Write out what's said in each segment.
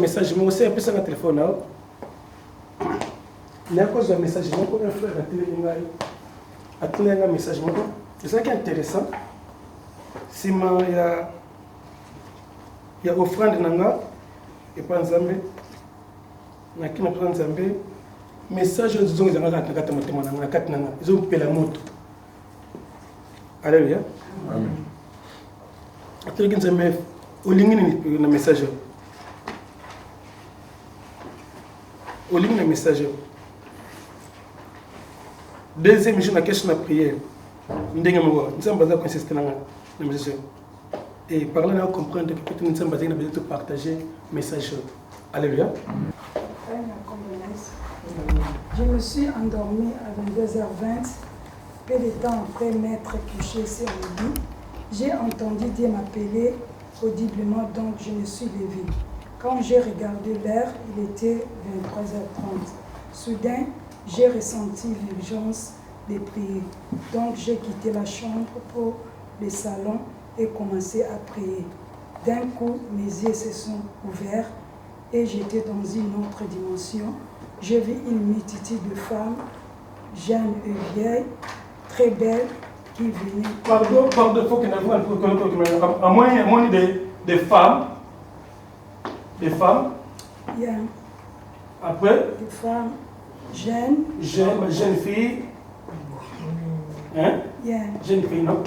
message, mais aussi un peu sur le téléphone. Il y a un message, il y a un frère à télé, un message. C'est ça qui est intéressant. Si il y a offrande nanga et pas nzambe, na kina pas nzambe, message de zong zanga na kata motema na kata nanga, ils ont pela moto. Alléluia. Amen. Ateli nzambe olingi ni na message. Olingi na message. Deuxième jour na question na prière. Ndenge moko nzambe za consister na message. Et par là, on comprend que peut-être nous sommes basés de partager le message. Alléluia. Amen. Je me suis endormie à 22h20. Peu de temps après m'être couché sur le lit, j'ai entendu Dieu m'appeler audiblement, donc je me suis levée. Quand j'ai regardé l'heure, il était 23h30. Soudain, j'ai ressenti l'urgence de prier. Donc j'ai quitté la chambre pour le salon et commencé à prier. D'un coup, mes yeux se sont ouverts et j'étais dans une autre dimension. J'ai vu une multitude de femmes, jeunes et vieilles, très belles, qui venaient. Pardon, il faut que à moins des femmes. Des femmes. Yeah. Après. Des femmes jeunes. Jeunes filles. Hein? Yeah. Jeunes filles, non?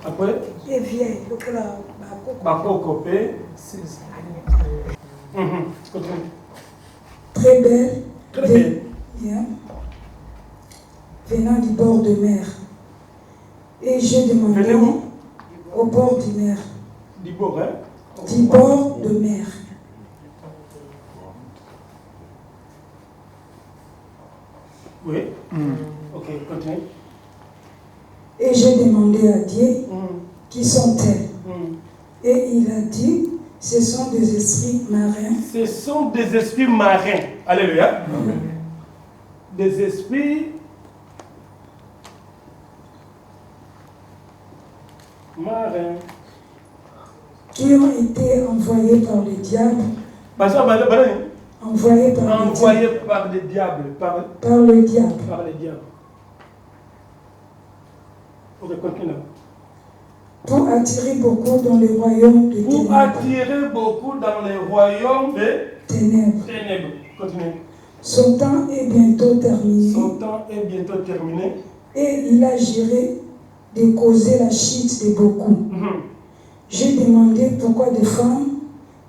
Après. Et vieilles. Donc là, Bakokopé. Très belles. Très belles. Yeah. Venant du bord de mer. Et j'ai demandé. Venez où? Au bord du mer. Du bord, hein? Du bord de mer. Oui. Ok, continue. Et j'ai demandé à Dieu, qui sont-elles? Et il a dit, ce sont des esprits marins. Ce sont des esprits marins. Alléluia. Des esprits marins. Qui ont été envoyés par le diable. Envoyés par le diable. Par le diable. Ok, continue. Pour attirer beaucoup dans le royaume des ténèbres. Pour attirer beaucoup dans le royaume des ténèbres. Continue. Son temps est bientôt terminé. Son temps est bientôt terminé. Et il a géré de causer la chute de beaucoup. J'ai demandé pourquoi des femmes.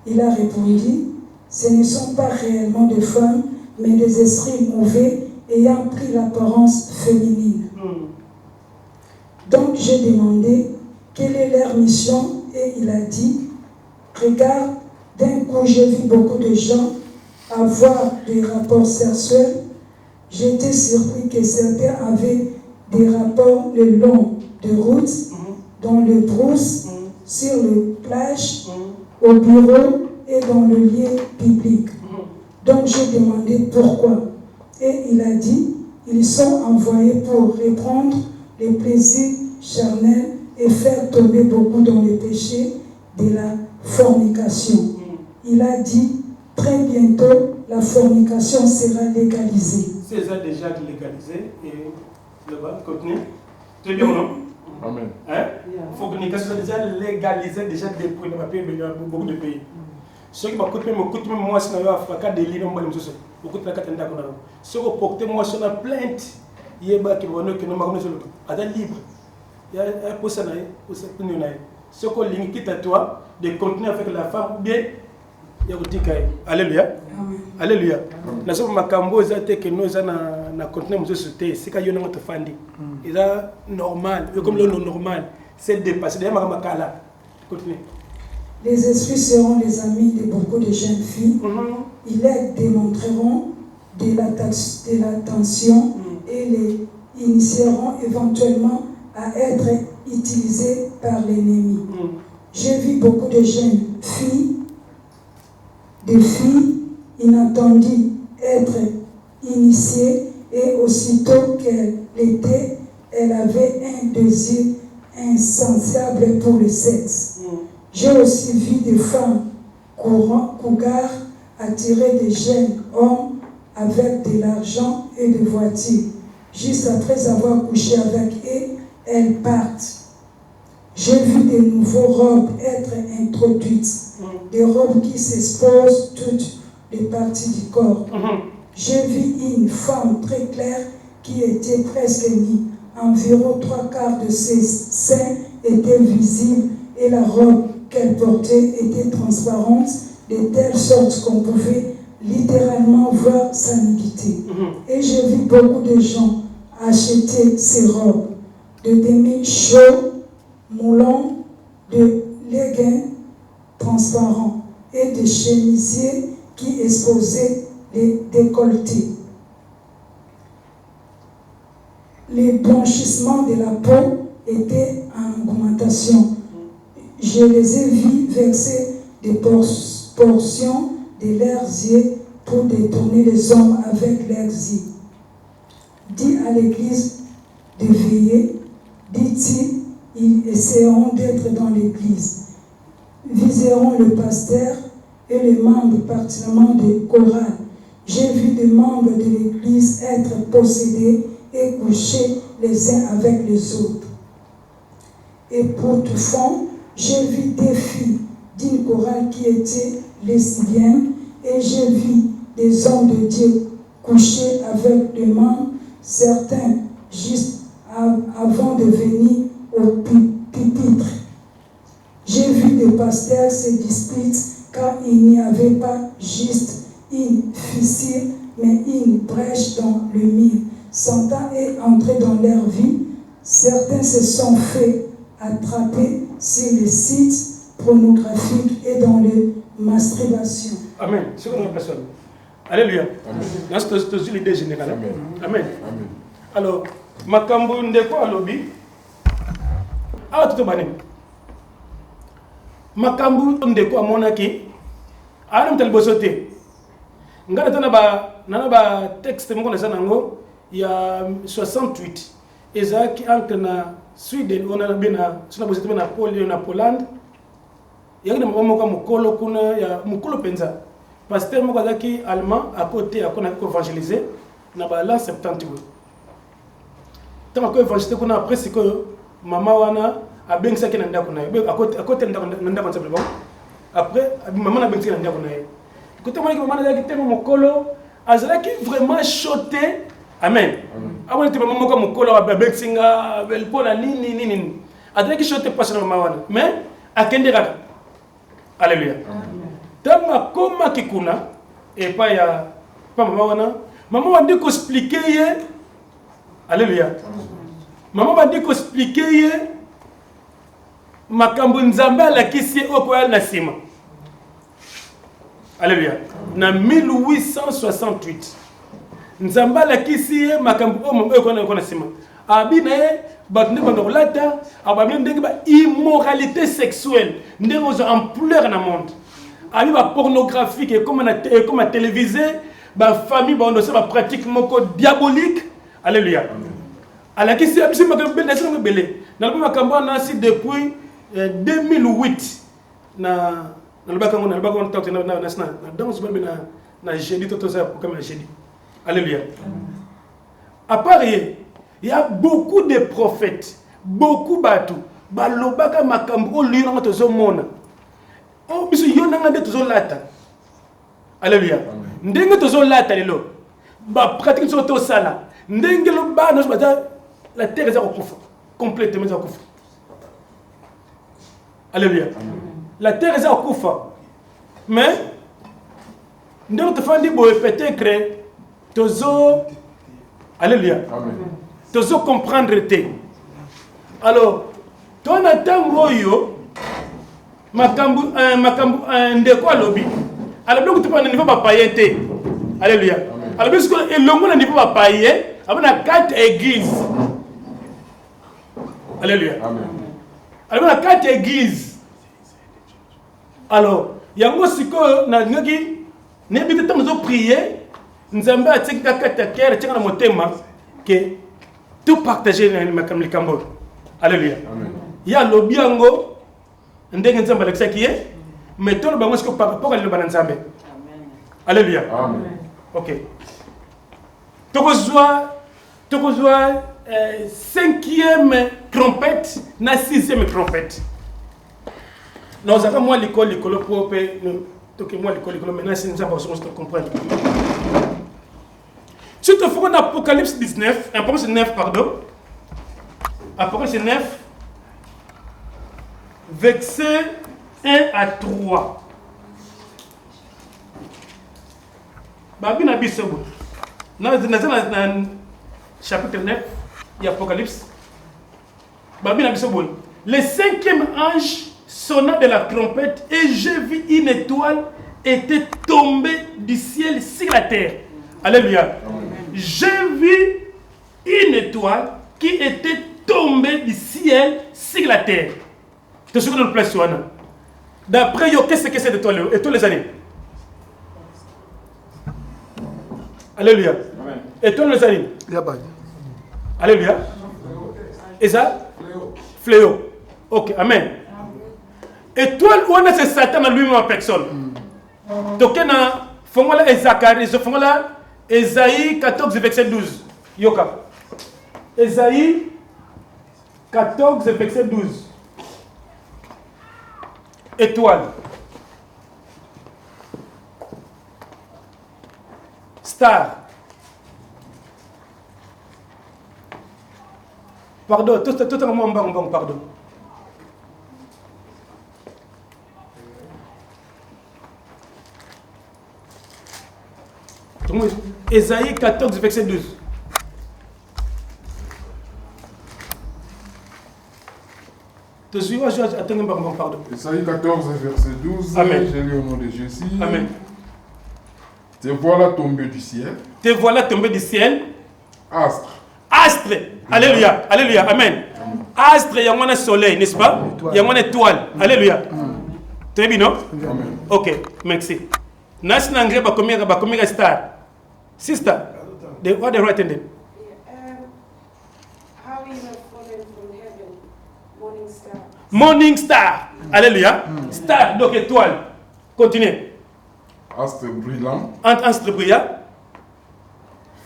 Il a répondu, ce ne sont pas réellement des femmes, mais des esprits mauvais ayant pris l'apparence féminine. Donc j'ai demandé quelle est leur mission et il a dit, regarde, d'un coup j'ai vu beaucoup de gens avoir des rapports sexuels. J'étais surpris que certains avaient des rapports le long de routes, dans le brousse, sur les plages, au bureau et dans le lieu public. Donc j'ai demandé pourquoi. Et il a dit, ils sont envoyés pour reprendre les plaisirs charnels et faire tomber beaucoup dans le péché de la fornication. Il a dit, très bientôt, la fornication sera légalisée. C'est déjà légalisé et là-bas, continue. C'est bien, non? Amen. Hein? Fornication soit déjà légalisée déjà depuis le papier dans beaucoup de pays. Ceux qui m'écoutent même moi, c'est un fracas de l'île, beaucoup de plaques à l'endroit. Ceux qui portent moi sur la plainte, il y a des gens qui n'ont pas sur le dos. À libre. Il y a un peu ça, ceux qui quittent à toi de continuer avec la femme bien. Alléluia. Alléluia. Nous sommes à Cambo, que nous avons continué à nous soutenir. C'est qu'il y a un autre fandi. C'est normal. Comme le normal, c'est dépassé. Continue. Les esprits seront les amis de beaucoup de jeunes filles. Ils les démontreront de l'attention et les initieront éventuellement à être utilisés par l'ennemi. J'ai vu beaucoup de jeunes filles, des filles inattendues être initiées et aussitôt qu'elle l'était, elle avait un désir insatiable pour le sexe. J'ai aussi vu des femmes cougards attirer des jeunes hommes avec de l'argent et des voitures. Juste après avoir couché avec eux, elles partent. J'ai vu de nouveaux robes être introduites, des robes qui s'exposent toutes les parties du corps. J'ai vu une femme très claire qui était presque nue. Environ 3/4 de ses seins étaient visibles et la robe qu'elle portait était transparente de telle sorte qu'on pouvait littéralement voir sa nudité. Et j'ai vu beaucoup de gens acheter ces robes de demi chauds, moulants, de leggings transparents et de chemisiers qui exposaient les décolletés. le blanchissement de la peau était en augmentation. Je les ai vus verser des portions de leurs yeux pour détourner les hommes avec leurs yeux. Dit à l'Église de veiller, dit-il, ils essaieront d'être dans l'Église, viseront le pasteur et les membres particulièrement de chorale. J'ai vu des membres de l'Église être possédés et coucher les uns avec les autres. Et pour tout fond, j'ai vu des filles d'une chorale qui étaient lesbiennes et j'ai vu des hommes de Dieu coucher avec des membres, certains juste avant de venir au pupitre. J'ai vu des pasteurs se disputer car il n'y avait pas juste une fissure, mais une brèche dans le mur. Satan est entré dans leur vie. Certains se sont fait attraper sur les sites pornographiques et dans les masturbations. Amen. C'est une personne. Alléluia. Là, c'est l'idée générale. Amen. Alors, Makambo Ndeko Alobi. Ah, tout est Makambo Ndeko Amonaki. Ah, non, tel bosoté. Ngana tana texte mon connaissant nango il y a 68 ezaki entre na Sweden on a bena sina bosoté na Poland il y a des moments comme mukolo kuna ya mukolo penza pasteur moko azaki allemand à côté akona ko évangéliser na ba l'an 70 tant ko évangéliser kuna après c'est que maman wana a bengisa ki na ndako na à côté ndako simplement après maman na bengisa na ndako na ye. Quand on a dit que Mokolo, Azalaki vraiment choté. Amen. Avant de maman comme Mokolo, Babexinga, Belpona, Nini. Azalaki choté pas sur maman. Mais, à Kendera. Alléluia. Tama koma kikuna, et pas ya, pas maman. Maman a dit qu'on expliquait. Alléluia. Maman a dit qu'on expliquait. Makambo Nzamba la kisi okoyal nasima. Alléluia. En 1868, Nzamba la kisi makambo konasima. Abina batne bandolata, abamne ndenge ba immoralité sexuelle, ndenge aux ampleur na monde. Abi ba pornographique et comme à télévisé, ba famille ba on ba pratique moko diabolique. Alléluia. Ala kisi abisi makambo na sino belé. Na ba makambo na si depuis 2008 na Alléluia. À part, il y a beaucoup de prophètes, beaucoup de bateaux. Balobaka makambo liyo na tozo mona. Oh biso yo na ngande tozo lata. Alléluia. Ndenge tozo lata lelo. Ba pratique so to sala. Ndenge lo ba no bata la terre est akufa. Complètement akufa. Alléluia. La terre est akufa. Mais ndenge to fandi bo peut-être tozo alléluia. Amen. Tozo comprendre te. Alors ton atango yo makambu ndeko alobi. Alors donc tu pas niveau ba païenté. Alléluia. Alors parce que elongo na niveau ba païen, abana 4 églises. Alléluia. Amen. Alors na 4 églises. Alors yango siko na ngaki nebite tamuzo prier nzambe atika kata kera tshaka na motema que tout partager na makamli kambo. Alléluia. Amen. Ya lobi yango ndenge nzambe alexaki ye mais tolo bango siko par rapport à le banzambe. Amen. Alléluia. Amen. OK. Tokozwa 5e trompette na 6e trompette. Nous avons moi l'école pour moi l'école maintenant c'est nous avons comprendre. Si tu fais Apocalypse 19, Apocalypse 9 pardon. Apocalypse 9 verset 1 à 3. Babi na bisobo. Dans chapitre 9 il y a Apocalypse. Babi na bisobo. Le 5e ange sonna de la trompette et j'ai vu une étoile était tombée du ciel sur la terre. Alléluia. J'ai vu une étoile qui était tombé du ciel sur la terre. Tu te souviens de la place, Johanna? D'après yo, qu'est-ce que c'est d'étoile? Étoile les années. Alléluia. Étoile les années. Alléluia. Et ça? Fléau. Ok, amen. Étoile, où est-ce que c'est Satan lui-même en personne? Donc, on a Ésaïe 14, verset 12. Yoka. Ésaïe 14, verset 12. Étoile. Star. Pardon, tout un moment, pardon. Ésaïe 14, verset 12. Pardon. Ésaïe 14, verset 12. Amen. J'ai lu au nom de Jésus. Amen. Te voilà tombé du ciel. Te voilà tombé du ciel. Astre. Astre. Alléluia. Alléluia. Amen. Astre, il y a un soleil, n'est-ce pas? Il y a une étoile. Alléluia. Très bien, non? Amen. Ok, merci. Nas nangre ba combien star? Sister, what the right ended? How you have fallen from heaven, morning star. Morning star. Alléluia. Star, donc étoile. Continuez. Astre brillant. Astre brillant.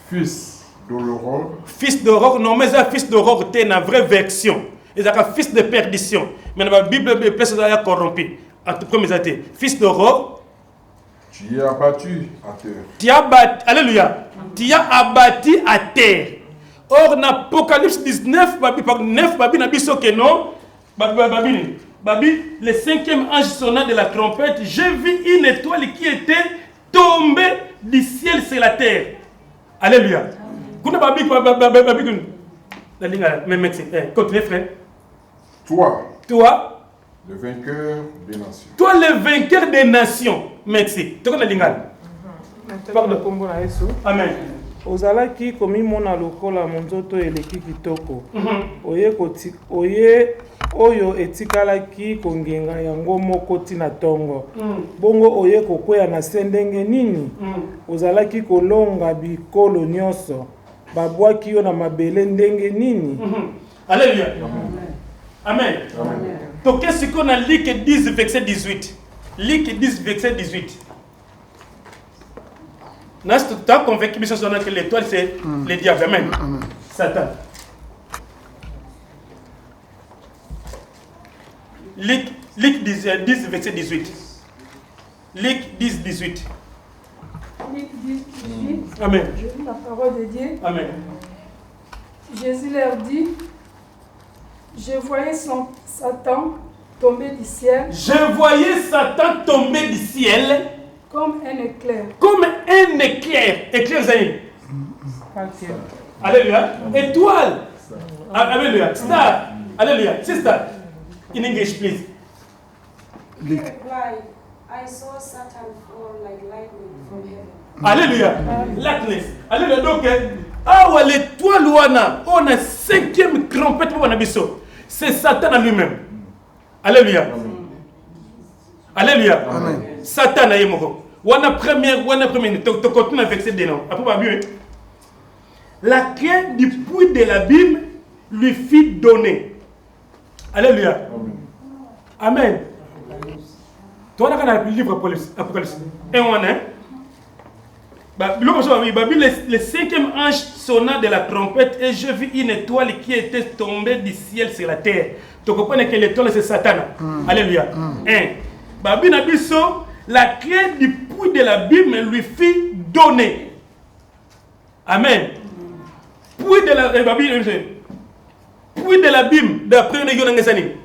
Fils de l'aurore. Fils d'aurore, non, mais un fils d'aurore, c'est une vraie version. C'est un fils de perdition. Mais dans la Bible, il y a corrompu. Fils d'aurore. Tu es abattu à terre. Tu as abattu, alléluia. Tu as abattu à terre. Or, dans Apocalypse 19, le cinquième ange sonna de la trompette. J'ai vu une étoile qui était tombée du ciel sur la terre. Alléluia. Continue, frère. Toi, le vainqueur des nations. Toi, le vainqueur des nations. Merci. Pardon. Amen. Ozalaki komimona lokola monzoto eleki kitoko. Oyo etikalaki kongenga yango moko tina tongo. Bongo oye kokwea na se ndenge nini? Ozalaki kolonga bikolo nyonso. Babwaki yo na mabele ndenge nini? Alléluia. Amen. Donc qu'est-ce qu'on a lu que 10 verset 18? Luc 10 verset 18. Tu as convaincu que l'étoile c'est le diable. Amen. Satan. Luc 10 verset 18. Luc 10 18. Luc 10, 18. Amen. Je lis la parole de Dieu. Amen. Jésus leur dit, je voyais Satan tomber du ciel. Je voyais Satan tomber du ciel. Comme un éclair. Comme un éclair. Éclair, Zahir. Alléluia. Étoile. Alléluia. Star. Alléluia. Sister. In English, please. He replied, I saw Satan fall like lightning from heaven. Alléluia. Lightness. Alléluia. Donc, l'étoile, on a cinquième trompette pour Nabiso. C'est Satan à lui-même. Alléluia. Alléluia. Amen. Satan a émoko. On a première, tu continues avec ces dénoms. Après, la clé du puits de l'abîme lui fit donner. Alléluia. Amen. Toi, on a le livre Apocalypse. Et on a. Le cinquième ange sonna de la trompette et je vis une étoile qui était tombée du ciel sur la terre. Tu comprends que l'étoile c'est Satan. Alléluia. Babi Nabiso, la clé du puits de l'abîme lui fit donner. Amen. Puits de l'abîme, d'après une gueule en année.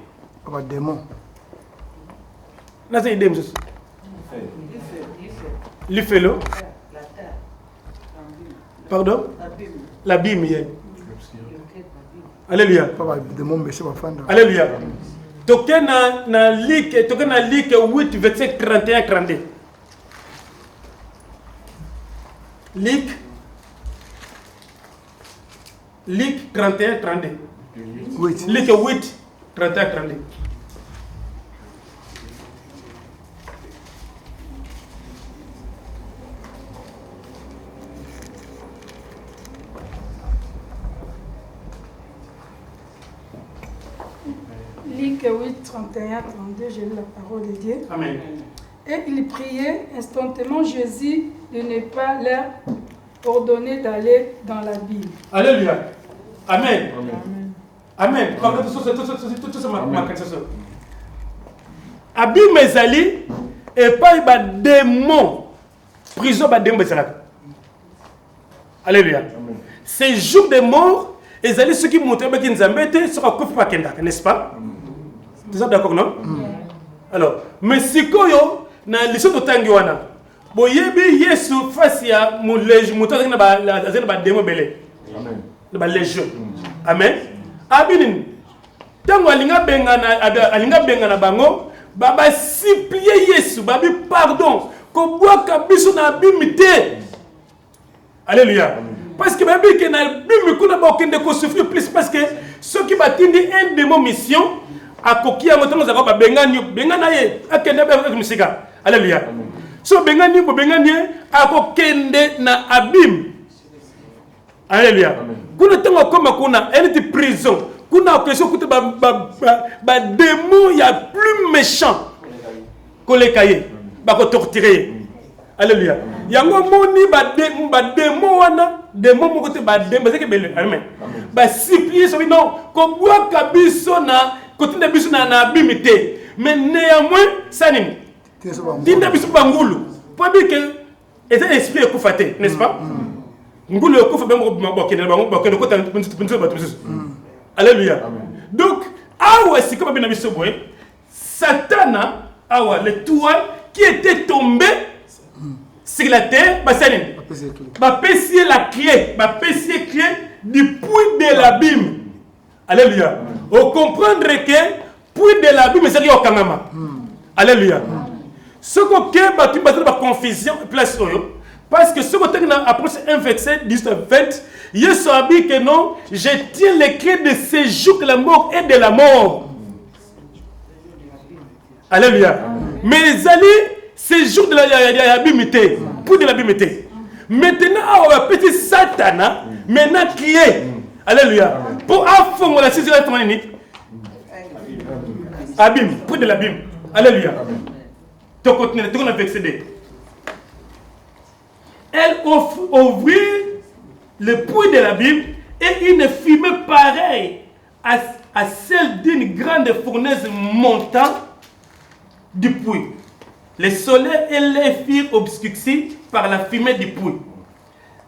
Un démon. Là, c'est un démon. L'Ifelo. Pardon? L'abîme. Alléluia. Alléluia. Token na Luc 8 verset 31 32. Luc Luc 31, 32. 8. Luc 8, 31, 32. Luc 8, 31, 32, j'ai lu la parole de Dieu. Amen. Et il priait instantanément Jésus de ne pas leur ordonner d'aller dans la Bible. Alléluia. Amen. Amen. Amen. Tout ça ma question. Abim ezali et pas ba démon. Prison ba démon bezalaka. Alléluia. Amen. Ces jours de mort, ezali ceux qui montrent ba kinzambe te sera kofi pa kendaka, n'est-ce pas? Vous êtes d'accord, non? Alors, mais sikoyo na liso to tangi wana. Boyebi Yesu face ya mulej muto na ba démon belé. Amen. Ba légion. Amen. Abinin. Tango alinga bengana bango, baba supplier Yesu, babi pardon, ko boaka biso na bimité. Alléluia. Parce que babi ke na bimi kuna ba okende ko souffrir plus parce que ceux qui batindi un démon mission akokia motongo za ba bengana ye akende ba musika. Alléluia. So bengani bo bengani akokende na abim. Alléluia. Kuna tango koma kuna elle prison. Kuna question que ba démon ya plus méchant que les cahiers. Ba ko torturer. Alléluia. Yango moni ba démon wana, démon mo côté ba démon c'est que belle. Amen. Ba supplier so non ko boa kabiso na côté na biso na bimité. Mais néanmoins ça ni. Dinda biso bangulu. Pour dire que et un esprit ekufaté, n'est-ce pas? Ngulu ekufa ba mo bokene ba ko ta Alléluia. Donc, awa c'est comme bien biso boy, Satana awa l'étoile qui était tombé sur la terre, va pessier la clé, du puits de l'abîme. Alléluia. On comprendre que puits de l'abîme c'est au Kanama. Alléluia. Ce que va tu battre la confusion place parce que ce que tu as approché un verset 19-20, Yesu a dit que non, je tiens les clés de ces jours de la mort et de la mort. Alléluia. Mais les alliés, ces jours de la bimité, pour de la bimité. Maintenant, on va petit Satana, maintenant clé. Alléluia. Pour affronter la situation de abîme, pour de l'abîme. Alléluia. Tu continues, tu continues avec CD. Elle ouvrit le puits de la Bible et une fumée pareille à celle d'une grande fournaise montant du puits. Le soleil et les firent obscurcis par la fumée du puits.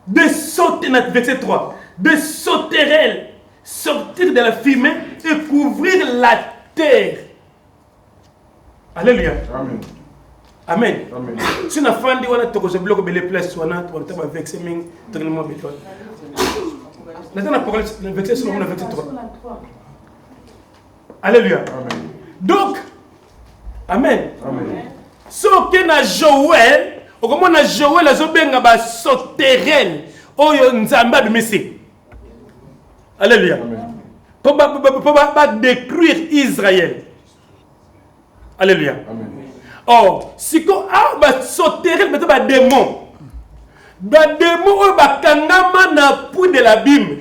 De sauterelles, verset 3, de sauterelles sortir de la fumée et couvrir la terre. Alléluia. Amen. Amen. Amen. Si on a fait on a toko bloc belé place on a taba vexé ming tellement béton. Là on a parlé de vexé sur on a vexé 3. Alléluia. Amen. Donc amen. Amen. So que na Joël, au comment na Joël azobenga ba sauterelle oyo nzamba bimisi. Alléluia. Amen. Pour détruire Israël. Alléluia. Amen. Or, si on a sauté le démon, le démon va kangama na puits de l'abîme.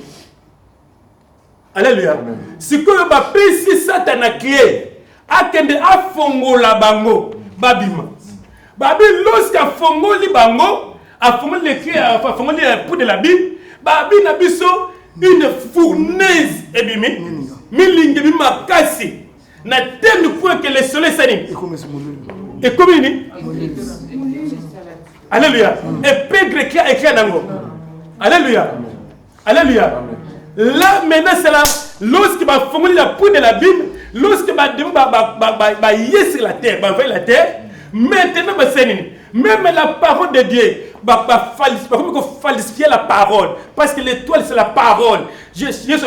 Alléluia. Si on va pécher Satan à clé, a kende a fongo la bango, babima. Babi lorsqu'à fongo li bango, a fongo les clés, a fongo le puits de l'abîme, babi na biso une fournaise ebimi, milingi bima kasi. Na tel point que le soleil s'anime. Et comme il dit, alléluia. Et pègre écrit nango. Alléluia. Alléluia. Là maintenant c'est là, lorsqu'il va formuler la poudre de la Bible, lorsqu'il va yes sur la terre, va faire la terre, maintenant même la parole de Dieu va falsifier la parole, parce que l'étoile c'est la parole. Je suis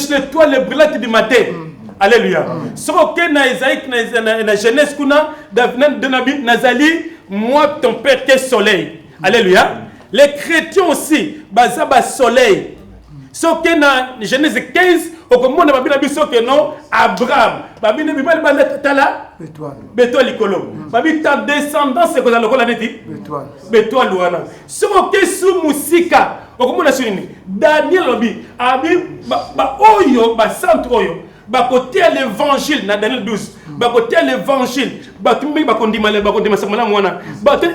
l'étoile brillante du matin. Alléluia. Ce que na Isaïe na Genèse kuna de Nabi Nazali, moi ton père t'es soleil. Alléluia. Les chrétiens aussi, bazaba soleil. Ce qui est dans Genèse 15, au comment on a dit que non, Abraham, Babi ne bibali banda tala, Bétoile Licolo, Babi ta descendance c'est quoi le col a dit? Bétoile Louana. Ce qui est sous Moussika, au comment on a souligné, Daniel Obi, Abi, Oyo, Centre Oyo, côté l'évangile, dans Daniel 12, côté l'évangile,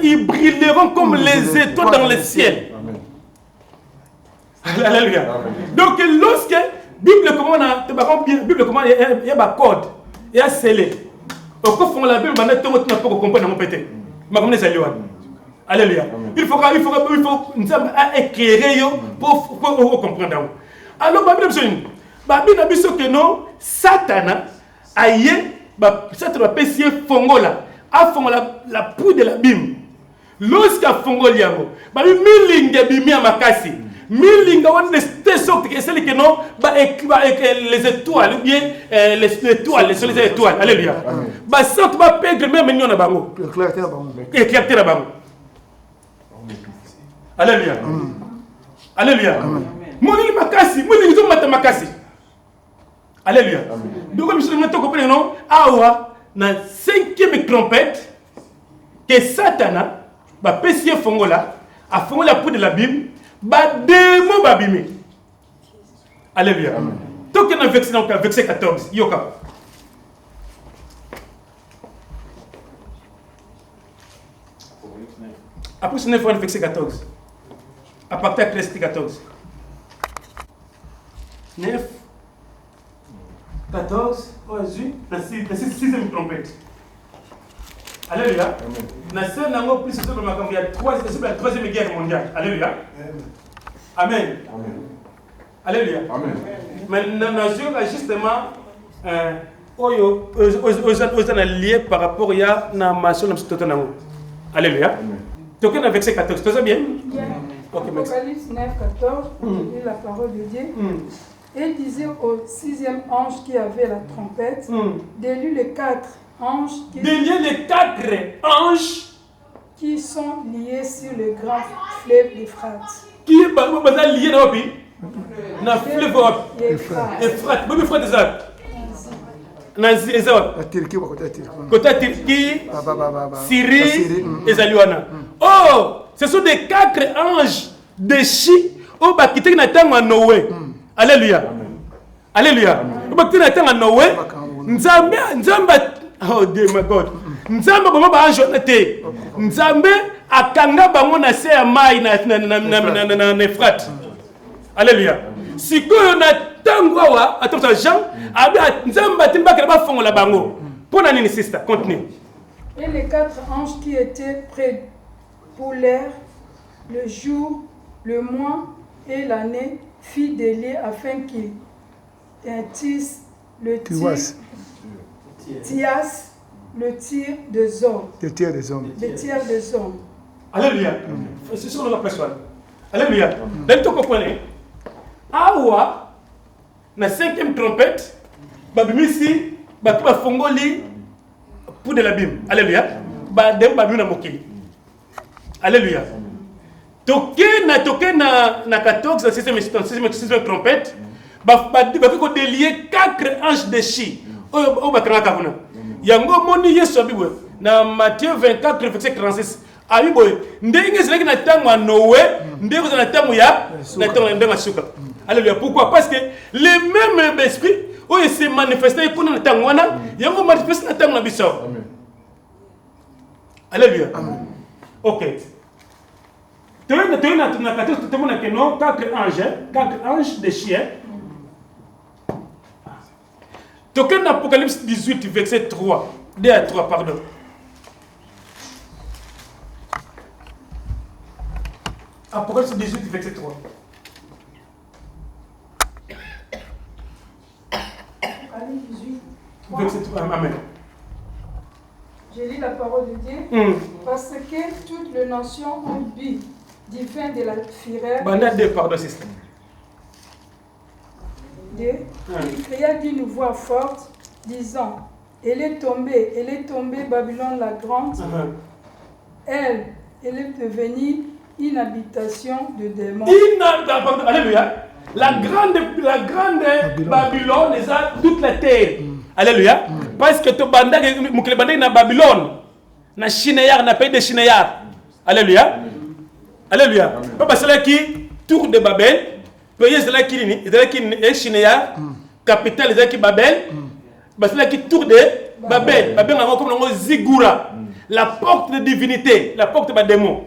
ils brilleront comme les étoiles dans le ciel. Alléluia. Donc, lorsque la Bible, comment on a, Bible, comment il y a un code, il y a scellé. Au fond, la Bible, on n'a pas compris dans mon pété. Alléluia. Il faut nous éclairer pour comprendre. Alors, la Bible a dit que non, Satan a eu, Satan a péché Fongola, a Fongola la poudre de la Bible. Lorsqu'à Fongolia, milinga bimia makasi. Milinga on est sorti que celle que non les étoiles ou bien les étoiles les étoiles. Alléluia. Ba sant ba pègre même nous na bango. Éclater na bango. Alléluia. Alléluia. Moni makasi, moni zo mata makasi. Alléluia. Donc nous sommes maintenant comprenez non awa na 5e trompette que Satana ba péché Fongola a Fongola pour de la Bible. Démon babimi. Alléluia. Donc on a verset 14. Yoka. Après ce 9 on a verset 14. À partir de verset 14. 9 14 la 6e trompette. Alléluia. La scène n'a plus ce que il y a la 3e guerre mondiale. Alléluia. Amen. Alléluia. Amen. Mais nous avons justement lié par rapport à la maçon. Alléluia. Donc on a verset 14. Tout ça bien? Apocalypse 9, 14, et la parole de Dieu. Et disait au 6e ange qui avait la trompette, d'élu les 4 anges qui sont liés sur le grand fleuve d'Euphrate. Qui est lié dans le fleuve Euphrate. Côté Turquie, Syrie et Zaliwana. Oh, ce sont des 4 anges déchis au Bakité Nathan Noé. Alléluia. Alléluia. Au Bakité Nathan Noé. Nzamba. Oh Dieu, my God. Nzamba comment ba ange te. Nzambe akanga bango na se ya mai na Euphrate. Alléluia. Si que na tango wa attention Jean abi Nzamba timbaka ba fongola bango. Pour la nini sister, continue. Et les 4 anges qui étaient près pour l'air, le jour, le mois et l'année fit des liens afin qu'ils tissent le tias, le tir des hommes. Le tir des hommes. Le tir des hommes. Alléluia. C'est ce qu'on a perçoit. Alléluia. D'ailleurs, vous comprenez? Awa, la 5e trompette, babimisi, batuba fongoli pour de la Bible. Alléluia. Badem babina mokili. Alléluia. Toke na 14, la 6e trompette, bako délier 4 anges déchis. O bakanga kabuna. Yango moni Yesu abiwe na Matthieu 24 verset 36. Abiboy ndenge zilaki na tango Noé, ndenge na tango ya na tango ndenge suka. Alléluia. Pourquoi? Parce que le même esprit où il s'est manifesté pour na tango wana, yango manifesté na tango na biso. Amen. Alléluia. Amen. OK. Tu as 4 anges de chiens. Token Apocalypse 18, verset 3. 2 à 3, pardon. Apocalypse 18, verset 3. Apocalypse 18, 3. Verset 3, amen. Je lis la parole de Dieu. Parce que toutes les nations ont bu du vin de la fureur. Banda 2, pardon, c'est ça. Il cria d'une voix forte, disant, elle est tombée, Babylone la grande. Elle est devenue une habitation de démons. Alléluia. La grande Babylone est toute la terre. Alléluia. Parce que tu banda na Babylone. Na Chinéar, na pays de Chinéar. Alléluia. Alléluia. Papa c'est là qui tour de Babel. Pays c'est là qui est Chinéar. Capitale c'est là qui Babel. C'est là qui tour de Babel. Babel on comme Zigura. La porte de divinité, la porte de démon.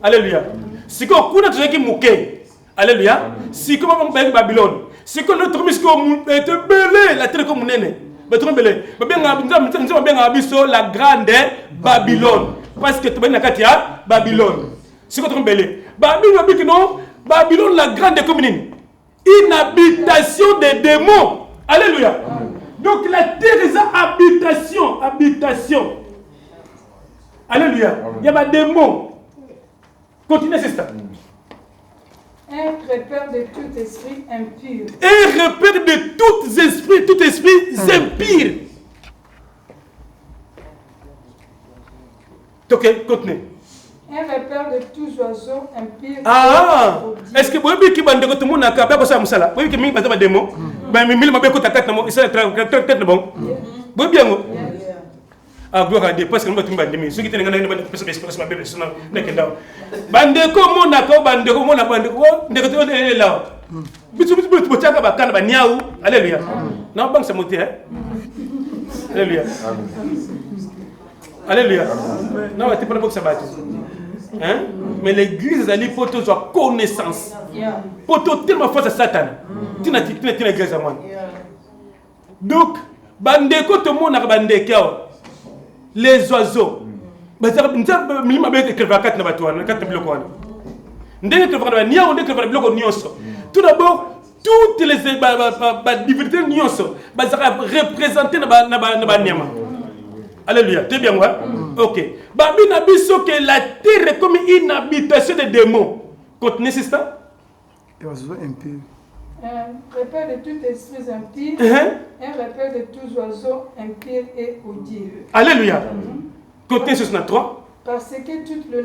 Alléluia. Si qu'on kuna tu qui mouké. Alléluia. Si comme on parle Babylone. Si qu'on notre mission est belé la terre comme nene. Betron belé. La grande Babylone. Parce que tu es Katia Babylone. Si qu'on belé. Babylone la grande commune. Une habitation des démons. Alléluia. Donc la terre est habitation. Alléluia. Il y a des démons. Continuez, c'est ça. Un repère de tout esprit impur. Un repère de tout esprit impur. Ok, continuez. Un repère de tous oiseaux impurs. Ah, est-ce que vous avez vu que tout le monde a capé ça musala? Vous avez vu que des démons? Ben, mais m'a bien côté tête non, c'est très bon. Vous bien vous? Ah, gloire à Dieu, parce que nous sommes bandés. Ceux qui étaient dans le monde, parce que c'est ma Bible, c'est non, n'importe. Bandeko mon accord, bandeko mon bandeko, ndeko est là. Bitu tchaka bakana ba niaou. Alléluia. Non, banque ça monter hein. Alléluia. Alléluia. Non, tu pas pour ça battre. Hein? Mais l'église a dit pour toi soit connaissance. Pour toi tellement force à Satan. Tu n'as l'église à moi. Donc, bandeko tout le monde a bandeko. Les oiseaux. Tout d'abord, toutes les divinités représentées dans la Nyama. Alléluia. T'es bien, ouais? Ok. Babine a dit que la terre est comme une habitation de démons. Continuez, c'est ça? Un repère de tout esprit impur, un repère de tous oiseaux impurs et audibles. Alléluia. Côté 63. Parce que toutes les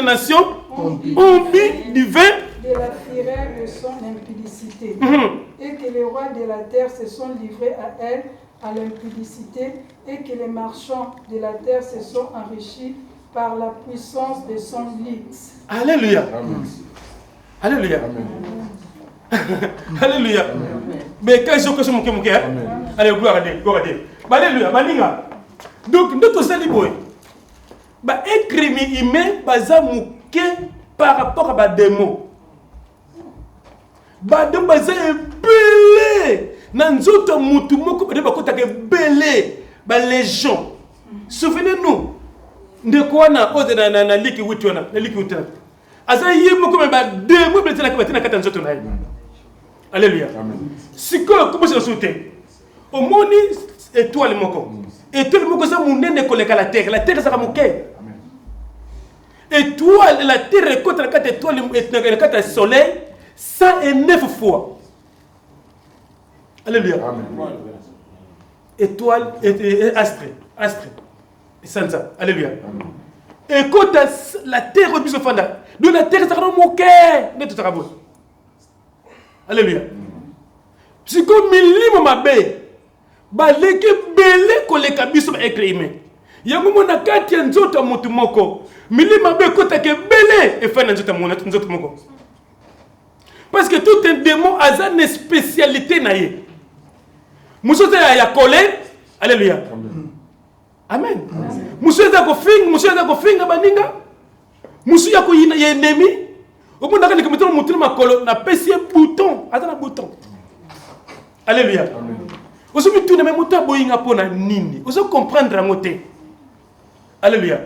nations ont bu du vin de la fureur de son impudicité, et que les rois de la terre se sont livrés à elle, à l'impudicité, et que les marchands de la terre se sont enrichis par la puissance de son luxe. Alléluia. Alléluia. Alléluia. Mais quand je suis mouké, allez, gloire à Dieu. Alléluia. Maninga. Donc, notre saliboy, un crime humain, baza mouké par rapport à des mots. Badem baza belé. Nanzoto mutu moko bakota ke belé. Ba légion. Souvenez-nous de quoi na ode na liki witona, na liki witona. Asa yimo comme ba démon belé na kabatina kata nzoto na. Alléluia. Siko comment se sauter. Au moni étoile moko. Étoile moko ça munene koleka la terre ça moké. Étoile la terre est contre la carte étoile et la carte soleil 109 fois. Alléluia. Étoile et astre. Et ça. Alléluia. Et quand la terre est plus fanda, donc la terre sera moquée de tout travail. Alléluia. Si comme milimo mabe, baleke belé koleka biso ekréime. Yango mona kati nzoto mutu moko. Milima mabe kota ke belé et fa nzoto moko. Parce que tout un démon a une spécialité naie. Monsieur ya colère, alléluia. Amen. Monsieur za ko finga baninga. Monsieur ya ko ya ennemi. Au bout d'un moment, on montre ma colonne, on a pèsé un bouton. Attends un bouton. Alléluia. Vous avez tout le même temps boyinga pona nini. Vous allez comprendre la montée. Alléluia.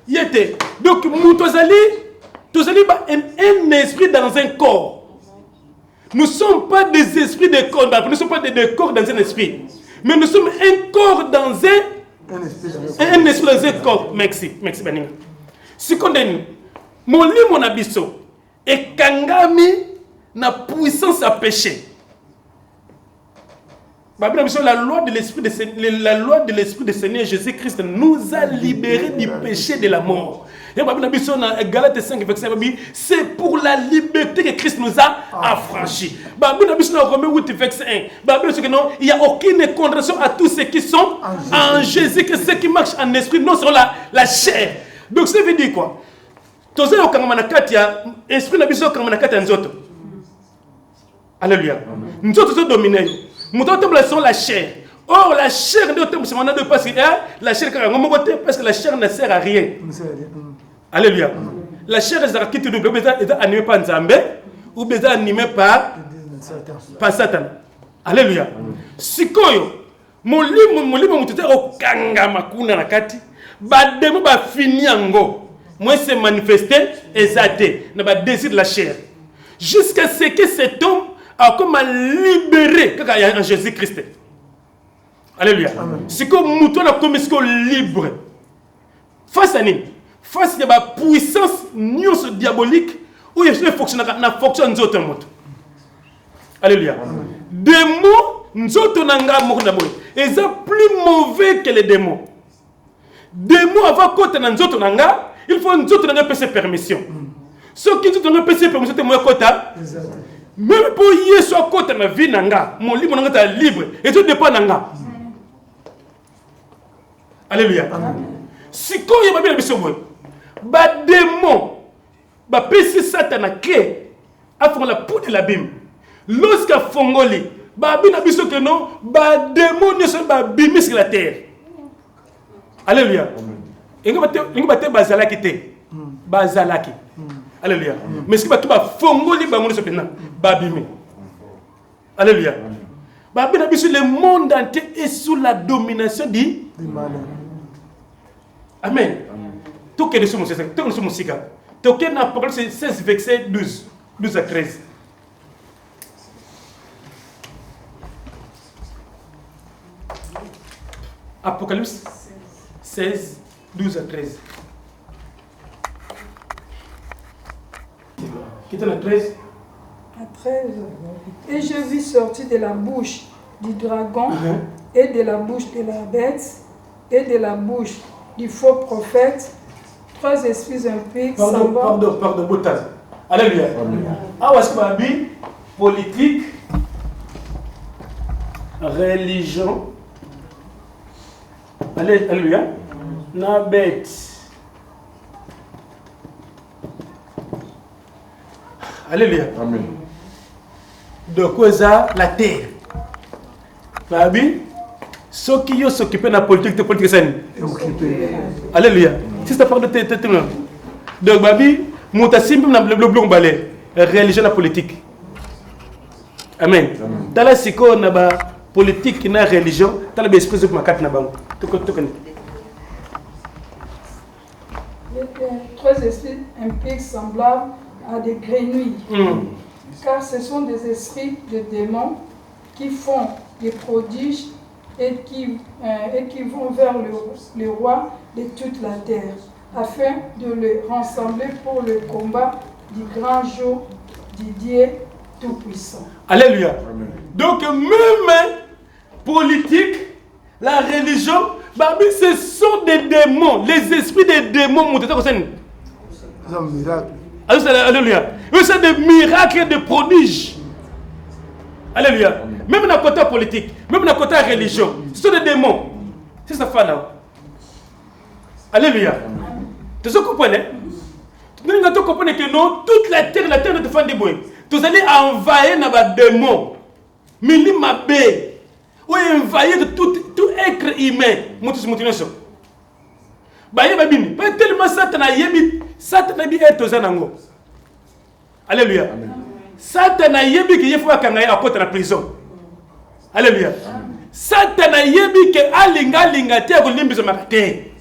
Yete. Donc mutozali un esprit dans un corps. Nous ne sommes pas des esprits de corps, nous ne sommes pas des corps dans un esprit. Mais nous sommes un corps dans un esprit dans un corps. Merci Baninga. Si qu'on dit, mon lit, mon abisso, et kangami na puissance à pécher. La loi de l'Esprit de Seigneur Jésus-Christ nous a libérés du péché de la mort. Galates 5, verset 1, c'est pour la liberté que Christ nous a affranchis. Romains 8, verset 1, il n'y a aucune condamnation à tous ceux qui sont en Jésus, que ceux qui marchent en esprit, non sur la chair. Donc ça veut dire quoi? Alléluia. Nous sommes dominés. Nous sommes la chair. Or, la chair, la chair, parce que la chair ne sert à rien. Alléluia. La chair est animée par Nzambe ou est animée par Satan. Alléluia. Sikoyo, mon livre au kanga makuna nakati, bademo ba fini ango. Moi c'est manifesté exalté, na ba désir de la chair. Jusqu'à ce que cet homme a comme libéré en Jésus-Christ. Alléluia. C'est comme mouton a comme libre. Face à nous, face à la puissance diabolique, où il fonctionne na fonction d'autres mots. Alléluia. Démons, nous autres nanga mokna boy. Ils sont plus mauvais que les démons. Démons avant côté na nous autres nanga, il faut nous autres nanga passer permission. Ceux qui nous autres passer permission, c'est moi kota. Même pour y soit côté na vie nanga, mon libre nanga est libre et tout dépend nanga. Alléluia. Si quand il y a bien mission boy, ba démon, ba péché Satan a créé, a fait la poudre de l'abîme. Lorsqu'à Fongoli, ba bina biso que non, ba démon ne sont pas bimis sur la terre. Alléluia. Et nous battons bazalaki te, bazalaki. Alléluia. Mais ce qui va tout ba Fongoli ba mon sopena, ba bimé. Alléluia. Ba bina biso le monde entier est sous la domination du malheur. Amen. Tout que de ce musique, tout que de ce musique, tout que d'Apocalypse 16 verset 12 à 13. Apocalypse 16, 12 à 13. Qui est le 13? À 13. Et je vis sortir de la bouche du dragon et de la bouche de la bête et de la bouche du faux prophète, 3 esprits impies. Pardon, Boutaz. Alléluia. Awasmabi, politique, religion. Alléluia. Na bête. Alléluia. Amen. De quoi ça la terre. Babi, ceux qui s'occupent de la politique, de politique saine. Alléluia. Si ça parle de tes donc Babi, Moutasim na le blog balé, religion la politique. Amen. Dans la siko na ba politique na religion, dans la esprit de makat na bang. Tout 3 esprits impies semblables à des grenouilles. Car ce sont des esprits de démons qui font des prodiges et qui vont vers le roi de toute la terre, afin de le rassembler pour le combat du grand jour du Dieu Tout-Puissant. Alléluia. Amen. Donc même politique, la religion, ce sont des démons, les esprits des démons. C'est un miracle. Alléluia. C'est des miracles, des prodiges. Alléluia. Même dans le côté politique, même dans le côté religion, ce sont des démons. C'est ça fait là. Alléluia. Tu comprenez? Tu comprends que non, toute la terre ne te fait des bruits. Tu allez envahir des démons. Mais il m'a bé. Ou envahir tout être humain. Pas tellement Satan a yebi est aux anangos. Alléluia. Satan a yebi qui est à côté de la prison. Alléluia. Satan a yebi que alinga te ko limbiso makate.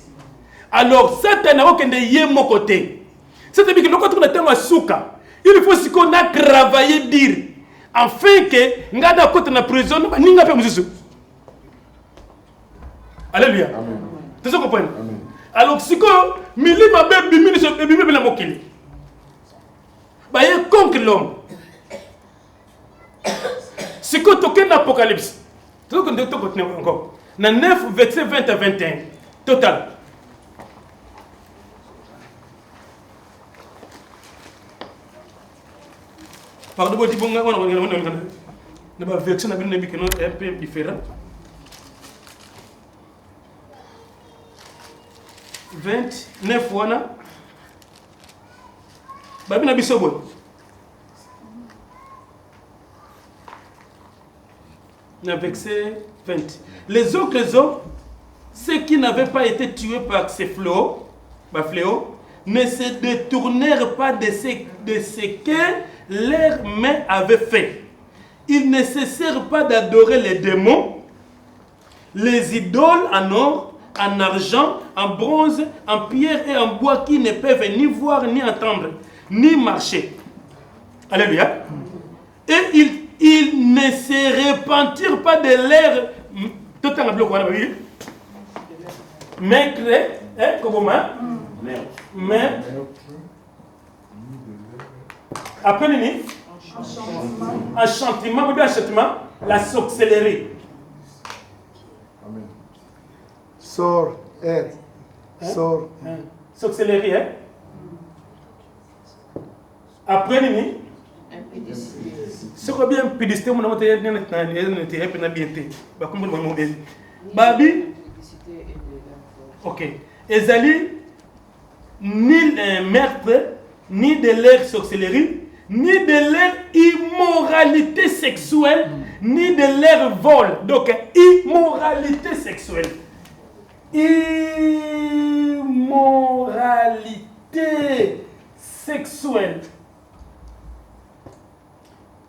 Alors Satan a aucun de yemo côté. C'est-à-dire que le côté de la souka, il faut qu'on a travaillé dire afin que ngada côté de la prison ninga pe mususu. Alléluia. Amen. Tu comprends? Amen. Alors si quoi milima be bimini so bimini la mokili. Ba ye contre l'homme. Si quoi token Apocalypse Tout le monde continue encore. Dans 9, verset 20 à 21. Total. Pardon, on a un verset un peu différent. 29 wana. Babi na bisobo. Verset 20. Les autres hommes, ceux qui n'avaient pas été tués par ces fléaux, ne se détournèrent pas de ce que leurs mains avaient fait. Ils ne cessèrent pas d'adorer les démons, les idoles en or, en argent, en bronze, en pierre et en bois qui ne peuvent ni voir, ni entendre, ni marcher. Alléluia. Et ils ne se repentirent pas de leur... Tout le temps, mais après enchantement, la sorcellerie. Amen. Sort, Sorcellerie, hein? Après nini? Ce qu'on bien pédesté, mon amour, Babi. Ok. Ezali, ni meurtre, ni de leur sorcellerie, ni de leur immoralité sexuelle, ni de leur vol. Donc, immoralité sexuelle. Immoralité sexuelle.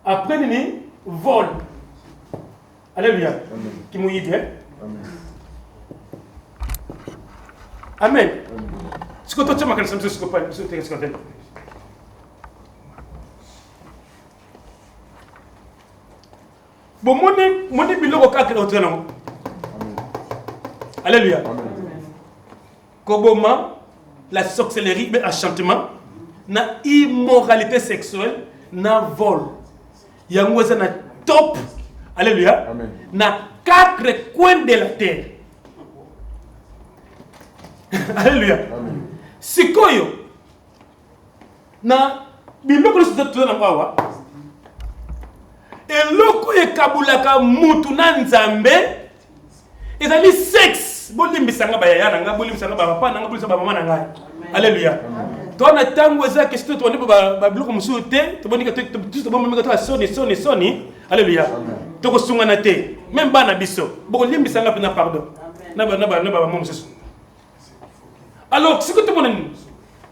Après, nini, vol. Alléluia. Qui m'a dit, hein? Amen. Ce que tu as dit, c'est ce que tu as dit. Bon, mon bilan au cadre de l'autre. Alléluia. Comment la sorcellerie, mais enchantement, na immoralité sexuelle, na vol. Il y a un top. Alléluia. Na 4 coins de la terre. Alléluia. Sikoyo. Na biloko so tuna ngwawa. Eloko ekabulaka mutu na nzambe. Ezali sexe. Bolimbisanga bayaya nga bolimbisanga ba papa nga bolimbisanga ba mama na ngai. Alléluia. Tona tango eza question to ndebo ba biloko musu te, to bonika to bombe to soni. Alléluia. To ko sungana te. Même bana biso. Bolimbisanga pena pardon. Na ba mama musu. Alors, ce que tout le monde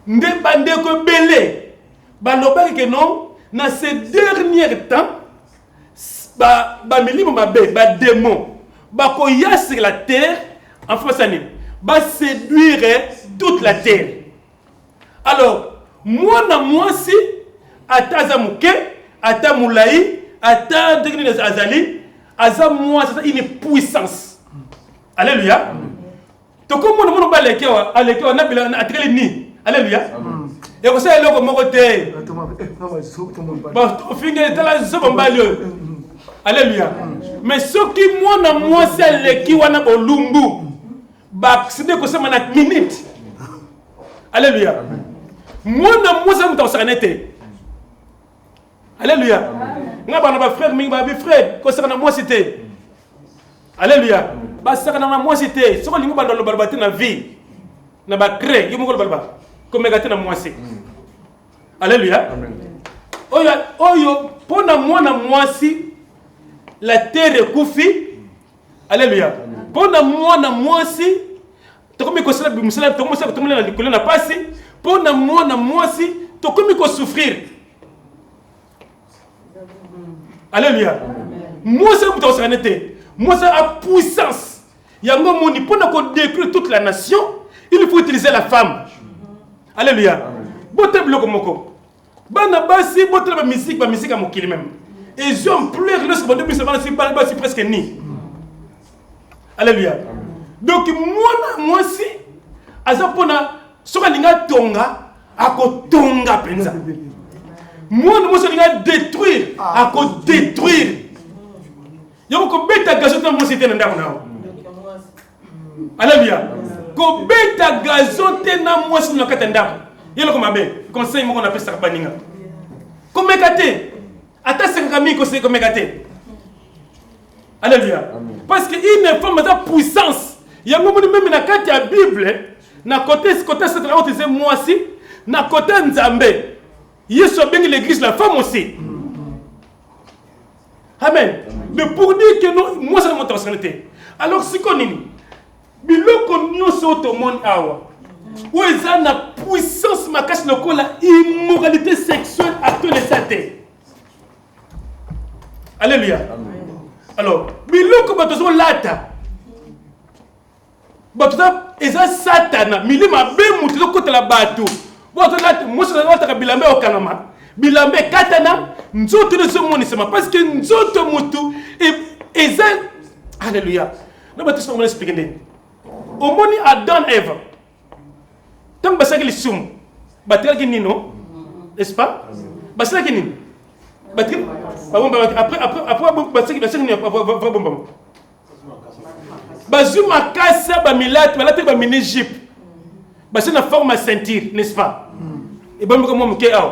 dit, ndeko belé, balobaki que non, dans ces derniers temps, milimo mabe, démon, koya sur la terre, en face à nous, séduire toute la terre. Alors, moi si, ata zamuke, ata moulaï, ata technique azali, aza moi c'est une puissance. Alléluia. Donc, comme on a dit, on a dit, ni. Alléluia. Et vous savez, le côté. Alléluia. Mais ce qui moi, c'est le qui wana bolumbu. C'est que ça m'a minute. Alléluia. Moi, ça m'a sanité. Alléluia. Nga ba frère, minga ba frère, ko ça na moi c'était. Alléluia. Basaka na moi c'était soko lingo bandolo balbati na vie na ba créer yimo ko balba comme gati na moi c'est. Alléluia. Amen. Oyo pona moi na moi si la terre kufi. Alléluia. Pona moi na moi si to comme ko sala bimusala to commencer to mona likolo na pasi pona moi na moi si to comme ko souffrir. Alléluia. Moi c'est pour ta sanité. Moi, c'est la puissance. Il y a un moment où pour détruire toute la nation, il faut utiliser la femme. Alléluia. Bote bloco moko. Bana basi bote la musique à mokili même. Et ils ont pleuré lorsque bon depuis c'est basi presque ni. Alléluia. Donc moi si azapona soka linga tonga akotonga penza. Moi so linga détruire détruire. Yo ko beta gazo ta mwasi te na ndako nao. Alléluia. Ko beta gazo te na mwasi na kata ndako. Yelo ko mabe. Conseil mo ko na pesa baninga. Ko mekate. Ata sekami ko se ko mekate. Alléluia. Parce que une femme a puissance. Il y a un moment même dans la Bible, na côté cette là où c'est moi aussi, na côté Nzambe. Yesu a béni l'église, la femme aussi. Amen. Mais pour dire que non, moi c'est mon personnalité. Alors si qu'on est, biloko nyonso to monde awa. Où ils ont la puissance ma cache le col la immoralité sexuelle à tous les satés. Alléluia. Alors, biloko batozo lata. Batoza eza satana, milima be mutu kota la bato. Boto lata moso na lata bilambe okangama. Bilambe katana nzoto de ce monde sema parce que nzoto mutu eza alléluia. Na bato so expliquer ndé. Au moni Adam Eve. Tant basaki li sum. Batel nino, n'est-ce pas? Basaki nino. Batel après Bazuma kasa ba milate balate ba mini jeep. Basi na forme à ceinture, n'est-ce pas? Et bon comme moi ke aw.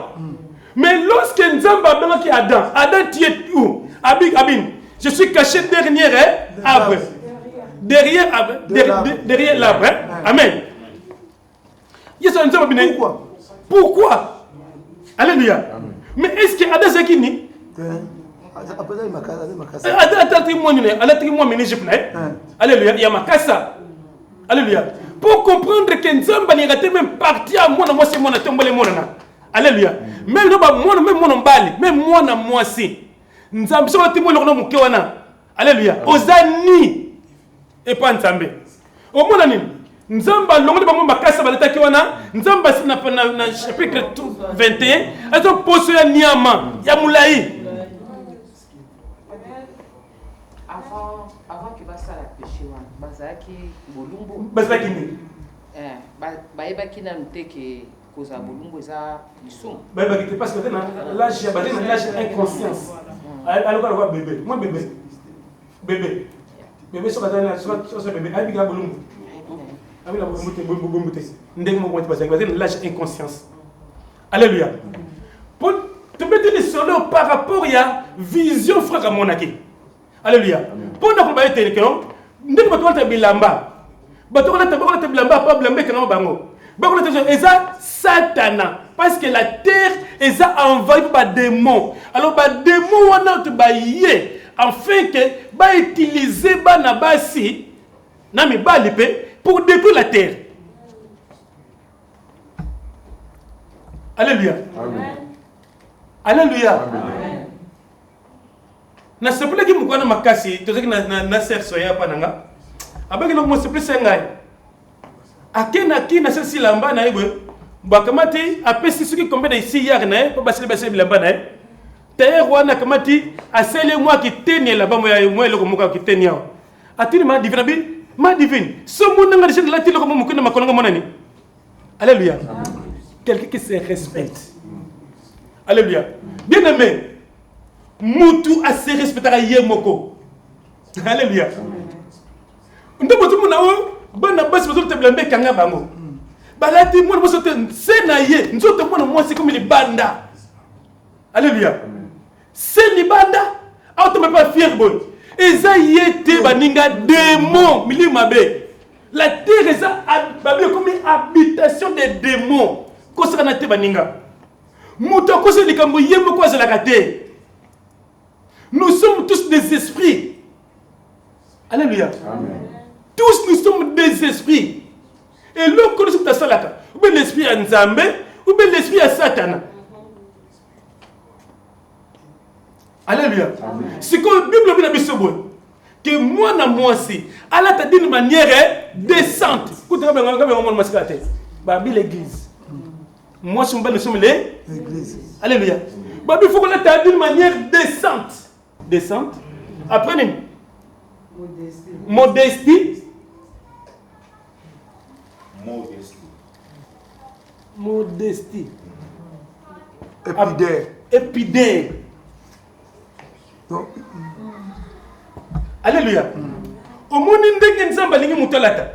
Mais lorsque Nzamba benga ki Adam, Adam tu es où? Abin, je suis caché derrière arbre. Derrière l'arbre. Amen. Yes, Nzamba bine. Pourquoi? Alléluia. Mais est-ce que Adam zakini? Alléluia, il y a ma casa. Alléluia. Pour comprendre que Nzamba n'est pas même parti à moi, c'est mon tombé mon. Alléluia. Même moi, même mon bali, même moi si. Nzamba sur le témoin le nom Kewana. Alléluia. Ozani et pas Nzambe. Au moins nani. Nzamba longo ba mo casa baleta Kewana. Nzamba na chapitre 21. Azo poso ya niama ya mulai. Avant que ça la péché bazaki bolumbu bazaki ni baebaki na mteke koza bolumbu za lisumu baebaki te parce que l'âge inconscience alors bébé moi bébé so katana so bébé abi ga bolumbu abi la bolumbu te ndenge mo ko bazaki l'âge inconscience. Alléluia. Pour te mettre les solo par rapport à vision frère monaki. Alléluia. Pour nous combattre que non, nous devons bilamba. Bato na bilamba pas bilamba que bango. Bango na eza satana parce que la terre est envahie par des démons. Alors ba démons wana te baye afin que ba utiliser bana basi na mi balipe pour détruire la terre. Alléluia. Amen. Alléluia. Amen. Na sepele ki mukwana makasi tozaki na serso ya pananga abaki no mo sepele sengai akena ki na sesi lamba na yebwe bakamati apesi suki kombe na ici yak na po basile lamba na tayer wana kamati asele moi ki teni la bamo ya moi loko muka ki teni ya atini ma divine so mona nga de la tilo ko mukuna makolonga monani. Alléluia. Quelqu'un qui se respecte. Alléluia. Bien aimé. Mutu a se respectera yemoko. Alléluia. Ndebo tu muna o bana basi bozo te blambe kanga bango. Balati mo bozo te senaye nzoto mona mo c'est comme les banda. Alléluia. C'est les banda. Auto me pas fier boy. Eza yete baninga démon mili mabe. La terre est comme une habitation des démons. Kosa na te baninga. Mutu ko se likambo yemoko azala kate. Nous sommes tous des esprits. Alléluia. Amen. Tous nous sommes des esprits. Et l'homme que nous sommes dans Salaka, ou bien l'esprit à Nzambe, ou bien l'esprit à Satan. Alléluia. C'est comme la Bible dit que moi, moi aussi, Allah t'a dit de manière décente. Écoutez, l'église. Moi, nous sommes l'église. Alléluia. Il faut qu'on l'a dit de manière décente. Descente. Après, modestie. Modestie. Épidère. Épidère. Donc, Alléluia. Au monde ndenge nzamba lingi mutalata.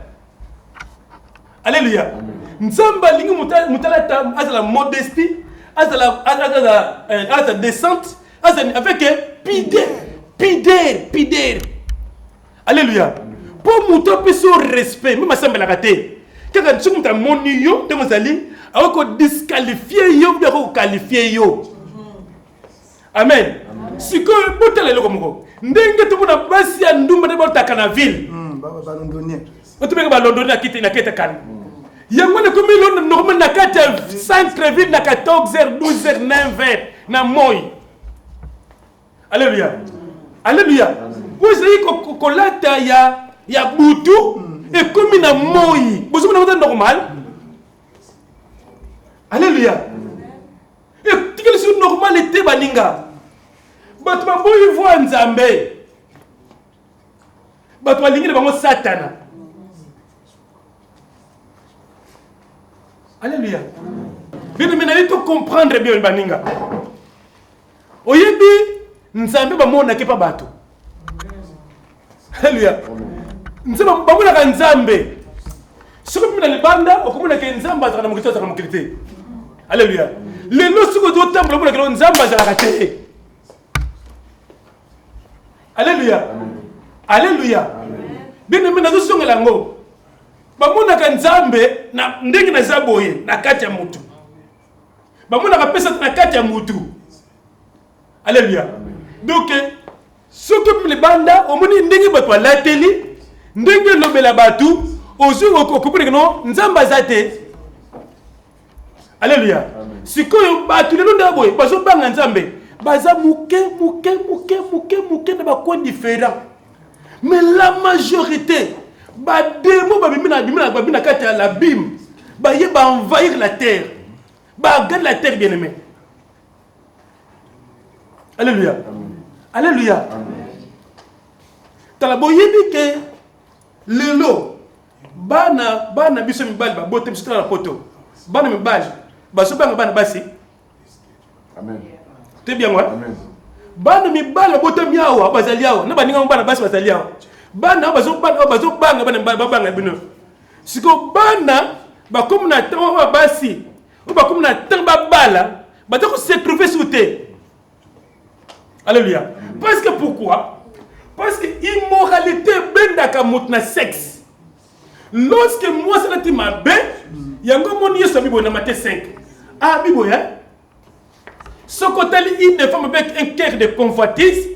Alléluia. Nzamba lingi mutalata azala modestie, azala descente, avec pideur. Alléluia. Pour muto peso respect, même assemble la raté. Quand tu muta moni yo, te mozali, ako disqualifier yo, bien ko qualifier yo. Amen. Si ko botela loko moko. Ndenge to mona basi ya ndumba de botaka na ville. Ba londonien. Otumeka ba londonien na kete kan. Yango ne komi lo normal na kata centre ville na 14h 12h 9h na moi. Alléluia. Alléluia. Vous savez kolata ya butu et comme na moi. Vous savez na normal. Alléluia. Et quelle est la normalité baninga? Batu baboyi voix nzambe. Batu balingi na bango satana. Alléluia. Bien maintenant il faut comprendre bien baninga. Oyebi nzambe bamona ke pa bato. Alléluia. Nzambe bamona ka nzambe. Soko mina libanda okomona ke nzambe azana mukito azana mukilite. Alléluia. Lelo soko do temple bamona ke nzambe azana kate. Alléluia. Alléluia. Bien maintenant zo songa lango. Bamona ka nzambe na ndenge na zaboye na kati ya mutu. Bamona ka pesa na kati ya mutu. Alléluia. Donc ce que les banda au moni ndenge bato la télé ndenge lobela batu ozu okopune que non nzamba zate. Alléluia. Sikoyo batu lelo ndaboye bazo banga nzambe baza muke na ba coin différent. Mais la majorité ba démo babimina kati ya la bim ba yeba envahir la terre. Ba garder la terre bien aimé. Alléluia. Alléluia. Tala boyebi ke lelo bana biso mibali ba botem sur la poto. Bana mibali baso bana basi. Amen. T'es bien moi? Amen. Bana mibali botem yawa bazali yawa na baninga bana basi bazali yawa. Bana bazo bana bino. Siko bana ba comme na temps basi ou ba comme na temps bala ba ko se trouver sous terre. Alléluia. Parce que pourquoi? Parce que immoralité bendaka mutna sexe. Lorsque moi ça n'a ma ben, yango moni yeso bibo na Matthieu 5. Ah bibo ya. Ce côté une femme avec un cœur de convoitise,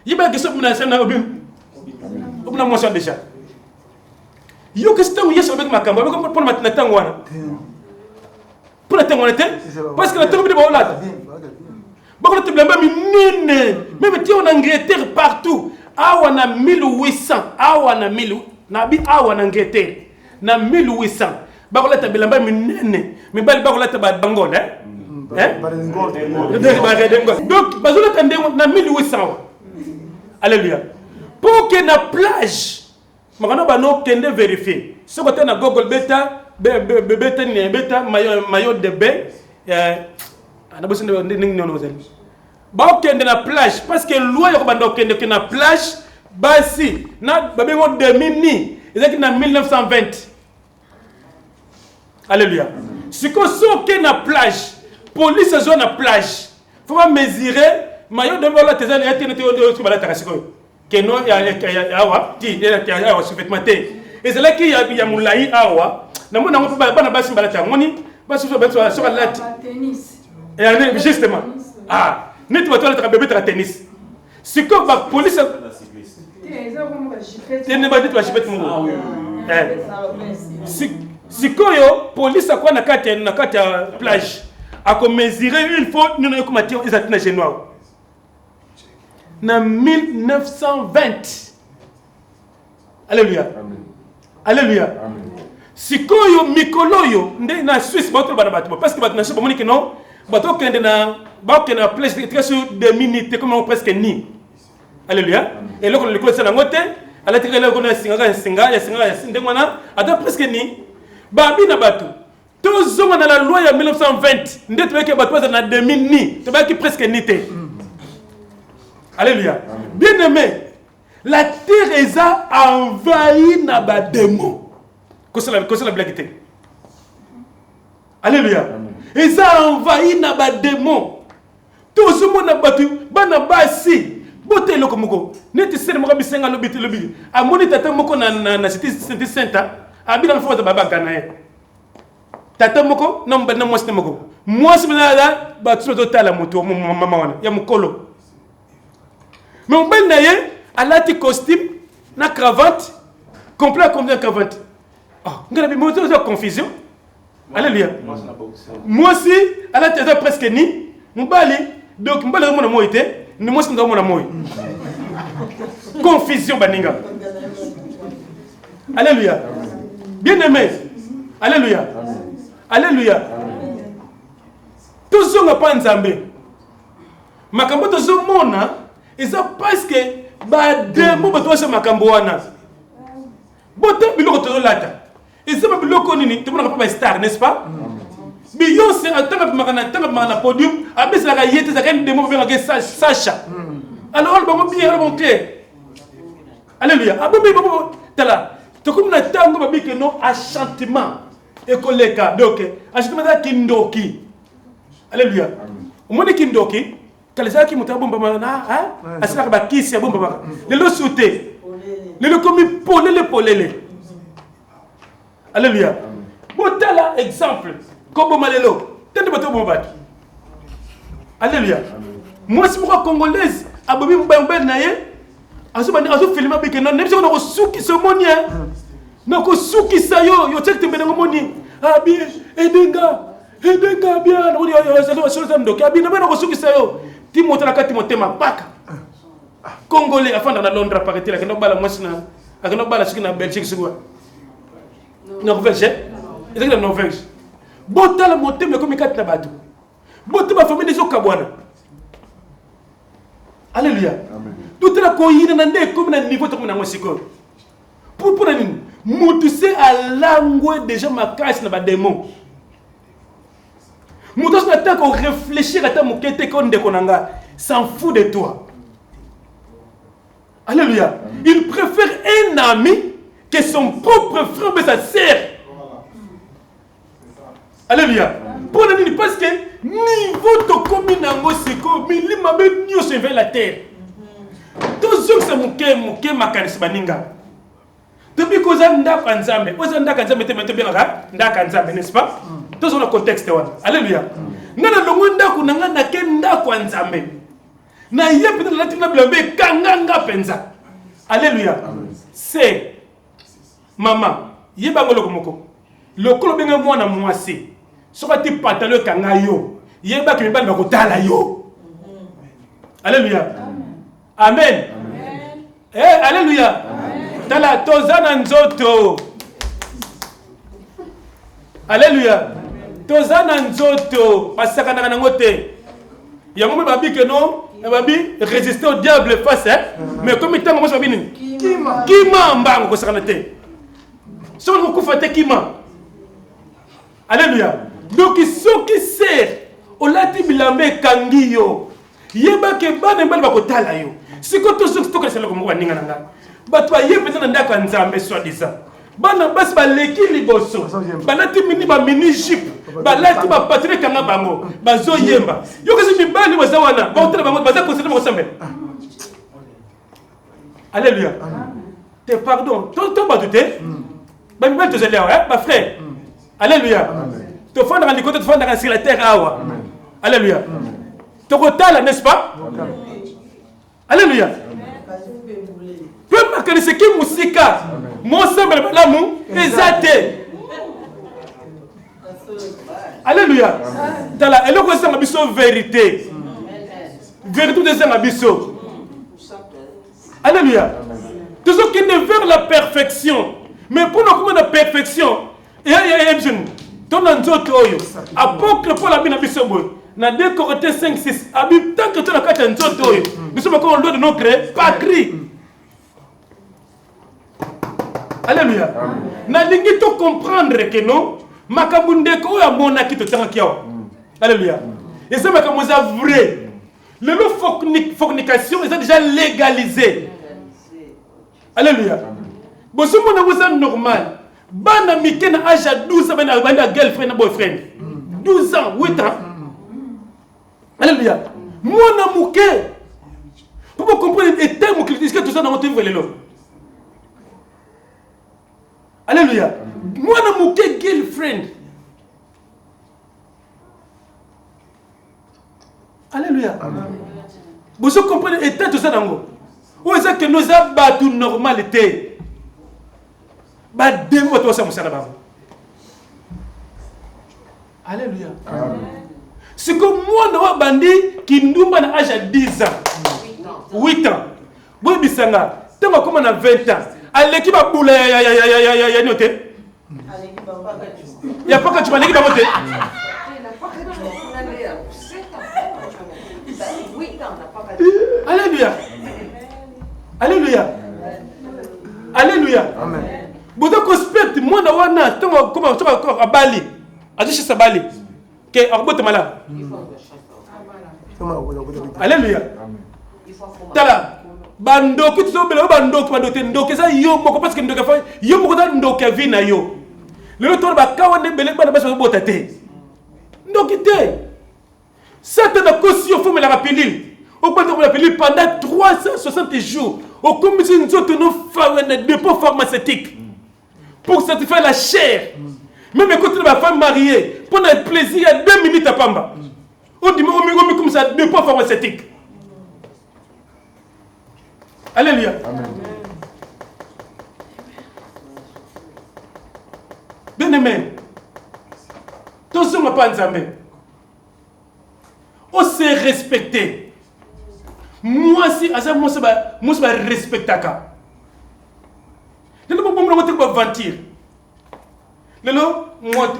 il va que ça mena ça na obim. Obna moi ça déjà. Yo que c'est un yeso avec ma kamba, pour matina tangwana. Pour la tangwana parce que la tangwana bibo là. Beaucoup de blâmes, même si on a Angleterre partout, on a 1800, on a 1000, on a Angleterre, na 1800. Beaucoup de blâmes, mais beaucoup de Bangol, donc, bazo la tende na 1800. Alléluia. Pour que na plage, magana bano kende vérifier. Ce côté na Google beta maillot de bain. Ba okende na plage parce que loi ya banda okende na plage basi na babengo 2000 ezaki na 1920. Alléluia. Siko soke na plage police zo na plage faut pas mesurer maillot de bain la tezana ya tene to bala takasiko keno ya awa ti ya awa sufetemate ezalaki ya mulai awa na mona ngo bana basi bala tangoni basi so beto so lati tennis. Et justement, net tu vas bébé de tennis. Si comme la police, si police a quoi na carte plage, a comme mesurer une fois nous n'avons pas ils attendent chez nous. Na 1920. Alléluia. Alléluia. Si koyo mikoloyo nde na Suisse bato bana parce que bato na moni que non bato kende na place très sur 2 minutes comme presque ni. Alléluia. Et là le close na ngote ala tika là kona singa ya ndengwana ata presque ni babi na bato to zonga na la loi ya 1920 nde tobeke bato na 2000 ni tobaki presque ni te. Alléluia. Bien aimé, La terre est envahie na ba démon. Qu'est-ce la blague? Alléluia. Ils ont envahi na ba démon. Tout ce monde a battu, bana basi. Bote loko moko. Neti sene moko bisenga lobi lobi. Amoni tata moko na cité sainte. Abila fo ta baba kanae. Tata moko non ba na mwasi moko. Mwasi na batu total la moto mama wana ya mukolo. Mais on ben naye alati costume na cravate complet comme une cravate. Ah, ngala bi moto de confusion. Alléluia. Moi aussi, elle a presque ni. Mbali, donc mbali mon amour était, nous moi c'est mon amour. Confusion baninga. Alléluia. Bien aimé. Alléluia. Alléluia. Tous ceux qui pas nzambe. Makambo to zo mona, eza parce que ba demo ba to se makambo wana. Bote biloko to lata. Et ça, c'est ce nini, tout le monde n'a pas star, n'est-ce pas? Beyoncé, en tant que podium, a mis la gaillette, ça gagne des mots avec Sacha. Alors, on va bien, on va clair. Alléluia. Ah, bon, t'es là. Tu comme un tango, que non, achantement. Et collègue, donc, achantement de Kindoki. Alléluia. Au moins de Kindoki, quand les gens qui m'ont dit, bon, hein? À ce moment-là, qui c'est bon, les lots sautés. Les lots commis pour les. Alléluia. Bon, tel exemple. Comme Malelo. T'es de bon bac. Alléluia. Moi, si je suis congolaise, Abobi Mbembe Naye, je filme avec un homme, je suis souki ce monien. Je suis souki ça yo, yo check te benga moni. Abi, edenga bien. On dit sur le donc abi na ben souki ça yo. Timothée la Timothée ma paka. Congolais afin dans Londres paraît il a que no bala mwasina, a que no bala siki na Belgique quoi. Norvège, et la Norvège. Bota la montée, mais comme il y a des bateaux. Bota ma famille des Okabouana. Alléluia. Tout la coïne n'a comme un niveau de mon amour. Pour nous, mousser à langue déjà ma casse n'a pas de mots. Mousser n'a pas qu'on réfléchir à ta moquette qu'on déconanga. S'en fout de toi. Alléluia. Il préfère un ami que son propre frère mais sa sœur. Alléluia. Pour le dire parce que niveau de commune en Oseko, mais il m'a même mis sur la terre. Tous ceux qui sont moqués ma canis baninga. Depuis que vous avez nda kanzambe, vous avez nda kanzambe te mettre bien là, nda kanzambe n'est-ce pas? Tous sont le contexte là. Alléluia. Nana longo nda kunanga na kenda kanzambe. Na yepe na latina blambe kanganga penza. Alléluia. C'est maman, yeba ngolo komoko. Le kolo benga mwana mwasi. Soka ti pantalon kanga yo. Yeba ke mibali bakotala yo. Alléluia. Amen. Eh, alléluia. Tala tozana nzoto. Alléluia. Tozana nzoto. Pasaka na ngote. Yango babi ke non, babi résister au diable face mais comme tant moi babi nini? Kima mbango ko sakana te. So ko kufate kima. Alléluia. Donc ceux qui sert au lati bilambe kangiyo. Yeba ke bana mbali bakotala yo. Siko to ceux qui toka sala ko mo ninga nanga. Bato yeba na ndaka nzambe soi-disant. Bana bas baleki liboso. Balati mini ba mini jeep. Balati ba patrie kanga bango. Bazo yemba. Yo kasi mibali wazawana. Ba otela bango baza ko mo sambe. Alléluia. Te pardon. Ton ba douter. Ba mibali to zeli hein, ba frère. Alléluia. To fondre dans les côtés, to fondre sur la terre awa. Alléluia. To kotala n'est-ce pas? Alléluia. Peu marquer ce qui musika. Mon semble l'amour exalté. Alléluia. Dans la et le quoi ça biso vérité. Vérité de ça biso. Alléluia. Tout ce qui est vers la perfection. Mais pour nous comme la perfection, il y a besoin. Ton nzoto oyo. Apôtre Paul abina biso boy. Na 2 Corinthiens 5:6. Abi tant que tu na kata nzoto oyo. Nous sommes encore loin de nos créer, pas cri. Alléluia. Na lingi to comprendre que non makabunde ko ya mona ki to tanga kiao. Alléluia. Et ça makambo za vrai. Le fornication est déjà légalisé. Alléluia. Bon, ce monde est normal. Bana mike na âge à 12 ans, bana girlfriend na boyfriend. 12 ans, 8 ans. Alléluia. Moi na mouke. Pour comprendre et terme que tout ça dans votre vie vélo. Alléluia. Moi na mouke girlfriend. Alléluia. Vous comprenez et tout ça dans vous. Où est-ce que nous avons battu normalité? Alléluia. C'est comme moi, nous bandi qui nous à l'âge à 10 ans. 8 ans. Bon, bisanga. Tant comme on a 20 ans. À l'équipe à boule, il y a noté. Il n'y a pas que tu m'as l'équipe à voter. Alléluia. Alléluia. Alléluia. Amen. Vous avez moi na wana comment tu à Bali. A dit chez Bali. Que arbote malade. Alléluia. Tala. Bando tu so belo bando ko bando te ndoke ça yo moko parce que ndoke fa yo moko da ndoke vi na yo. Le tour ba kawane bele ba ba bota te. Ndoke te. Ça te na caution faut me la rappeler. Au point de la pilule pendant 360 jours. Au commission de nos dépôts pharmaceutiques. Pour satisfaire la chair. Même quand la femme mariée, pendant le plaisir, il y a 2 minutes à Pamba. On dit, on comme ça, dépôt pharmaceutique. Alléluia. Amen. Bien aimé. Tous ceux qui n'ont pas ensemble. On s'est respecté. Moi si asa moi ça respectaka. Ne pas me te mentir. Lelo moi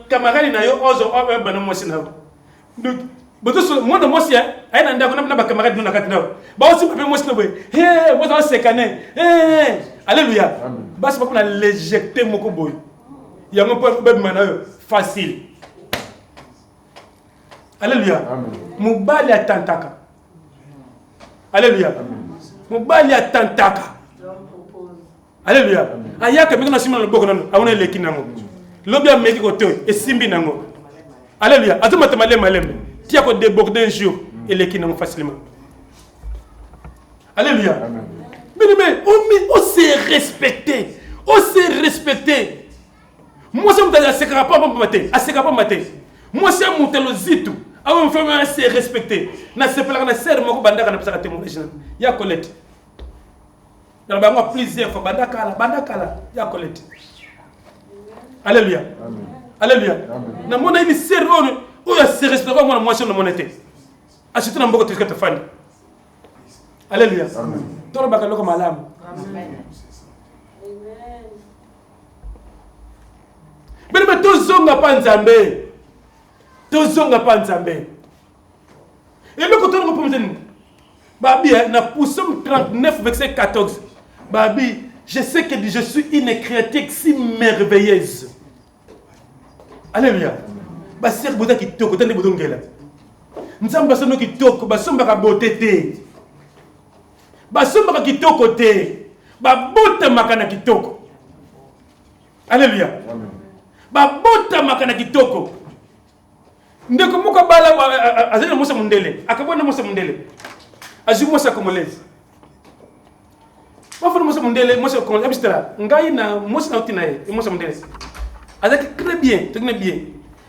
camarade na yo ozo bana moi sina. Donc boto moi de moi si ay na ndako na ba camarade na katina. Ba aussi pas moi sina boy. Eh moi ça c'est cané. Eh alléluia. Bas pas pour l'éjecter moko boy. Ya mo pas mana facile. Alléluia. Mubali atantaka. Alléluia. Mobali atantaka. Alléluia. Ayaka meko na simana boko nano awona leki nango. Lobi ameki ko toy e simbi nango. Alléluia. Azuma tamale malem. Tia ko déborder un jour et leki nango facilement. Alléluia. Mais on s'est respecté. On s'est respecté. Moi ça me asekara pas maté. Asekara pas maté. Moi c'est mon telozito. Ah on fait assez respecté. Na c'est pas la serre moko bandaka na psaka témoignage. Ya Colette. Na ba moi plusieurs fois bandaka ya Colette. Alléluia. Amen. Alléluia. Na mona ini serre o ya se respecté moi moi sur na monete. Acheter na mboko tikata fani. Alléluia. Amen. Toro baka loko malamu. Amen. Mais tozonga pa nzambe. Tozonga pa nzambe. Et le côté on peut me Babi na Psaume 39 verset 14. Babi, je sais que je suis une créature si merveilleuse. Alléluia. Ba ser boda kitoko tande bodongela. Nzamba sono kitoko ba somba ka botete. Ba somba ka kitoko te. Ba bota makana kitoko. Alléluia. Amen. Ba bota makana kitoko. Ndeko muka bala azana Musa Mundele akabona Musa Mundele azu Musa Komolezi bafuna Musa Mundele Musa Komolezi abistara ngai na Musa na utinaye Musa Mundele azaki très bien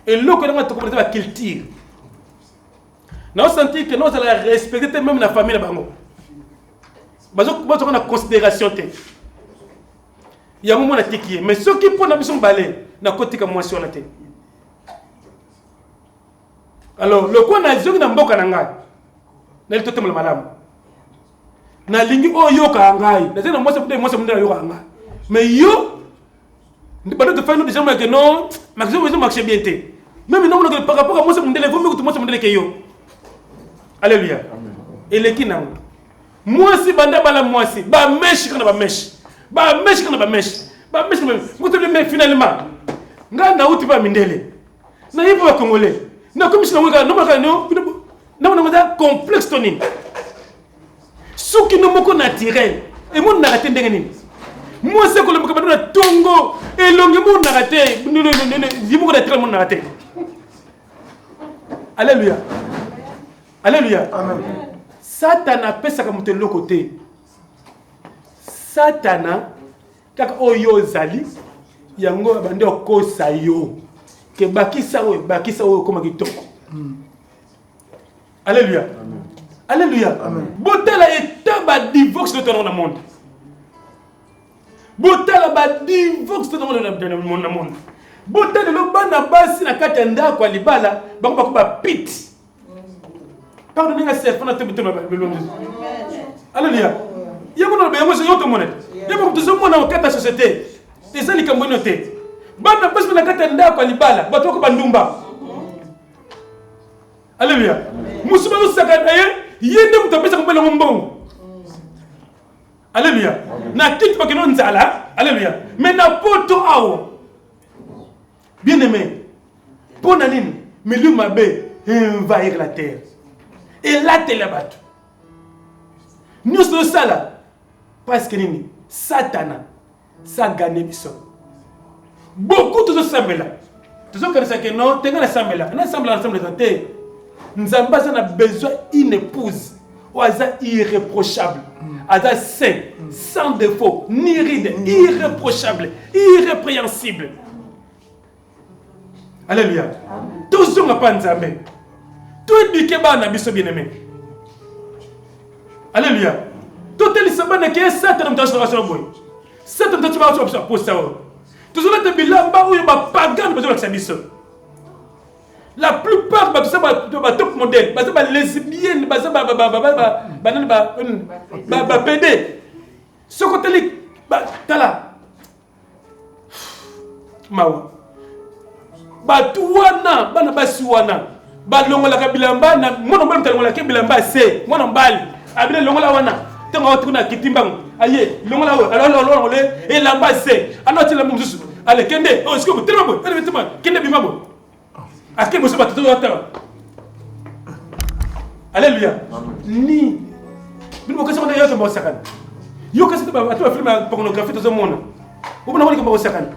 et loko na to comprendre la culture na on sentit que nous allons respecter même la famille na bango bazo na considération te ya mo na tikié mais ceux qui pona biso balé na kotika mwasi ona te. Alors, le quoi na zogi na mboka na ngai. Na li totemela malamu. Na lingi o yo ka ngai. Na zena mwasa mudela yo ka ngai. Mais yo ndi bado te faire nous déjà que non, maximum marche bien té. Même non par rapport à mwasa mudela, faut mieux que mwasa mudela que yo. Alléluia. Amen. Et le kinango. Mwasi banda bala mwasi, ba mesh kana ba mesh. Ba mesh kana ba mesh. Ba mesh même. Ngoto le finalement. Nga na uti ba mindele. Na yipo ba congolais. Na comme si on regarde non complexe toni. Ce qui nous moko naturel et mon na atende ngeni. Moi, c'est que le monde a tongo et l'ongement n'a raté. Dis-moi qu'on a très monde n'a raté. Alléluia. Alléluia. Amen. Satan a fait ça comme de l'autre côté. Satan, quand oyo zali, yango bande okosa yo. Que bakisa o comme kitoko. Alléluia. Alléluia. Botala est ba divorce de dans le monde. Botala ba divorce dans le monde. Botala lo bana basi na kati nda kwa libala, bango ba pit. Pardonnez-moi, c'est pendant que tu alléluia. Il y a mon bien, moi je y'a monnaie. Il y a mon tout monde dans la société. Et ça, les communautés. Bana basi na kati nda kwa libala, bato ko bandumba. Alléluia. Musuba no sakanaye, yende mutapesa kumbela mbongo. Alléluia. Na kitu bakino nzala, alléluia. Mais na poto awo. Bien-aimé. Pour nanine, milieu mabé envahir la terre. Et là t'es là-bas. Nous sommes ça là. Parce que nini, Satana, ça gagne biso. Beaucoup de gens là. Tous ceux qui disent que non, t'es dans l'assemblée là. L'assemblée de terre. Nous avons besoin d'une épouse irréprochable, saint, sans défaut, ni ride, irréprochable, irrépréhensible. Alléluia. Tous ne sont pas nzambe. Tout éduqué par un bien aimé. Alléluia. Tout est lié à Satan dans la boy. Satan dans la pour ça. Tous les bilamba où il va pagan besoin de sa mission. La plupart de top modèle, les lesbiennes, les PD. Ce côté là, Mawa. Batuwana, bana basiwana. Balongola kabilamba na mwana mbali mtalongola kabilamba se, mwana mbali. Abile longola wana. Tenga watu kuna kitimbangu. Aye, longola wo. Alors le et lamba se. Anoti la mususu. Allez, kende, oh, est-ce que vous tellement bon. Allez, tellement. Kende bimabo. Aké monsieur batuto wata. Alléluia. Ni. Bino ko sama yoto mo sakana. Yo kasi to ba film pornographie to zo mona. Ubona woni ko ba sakana.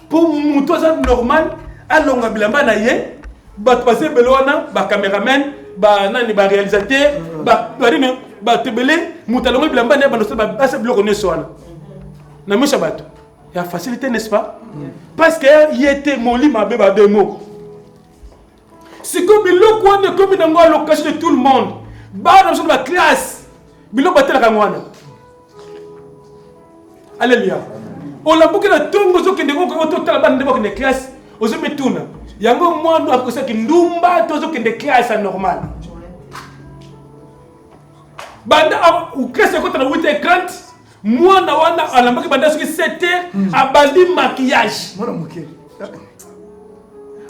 Pour muto ça normal, alonga bilamba na ye. Ba passer belona, ba cameraman, ba nani ba réalisateur, ba tebele, mutalonga bilamba na ba no ba se bloquer ne soana. Na misha bato. Il y a facilité, n'est-ce pas? Parce qu'il était mon lit, ma bébé, deux mots. C'est comme il est comme dans la location de tout le monde. Bah, dans la classe. Il est la camoine. Alléluia. On a beaucoup de temps qui ont des classes. On se met tout. Il y a un moment où qui ndumba tozo qui des classes normales. Banda ou classe quand on a 8h30. Moi, na wana alambaki banda soki 7h abandi maquillage.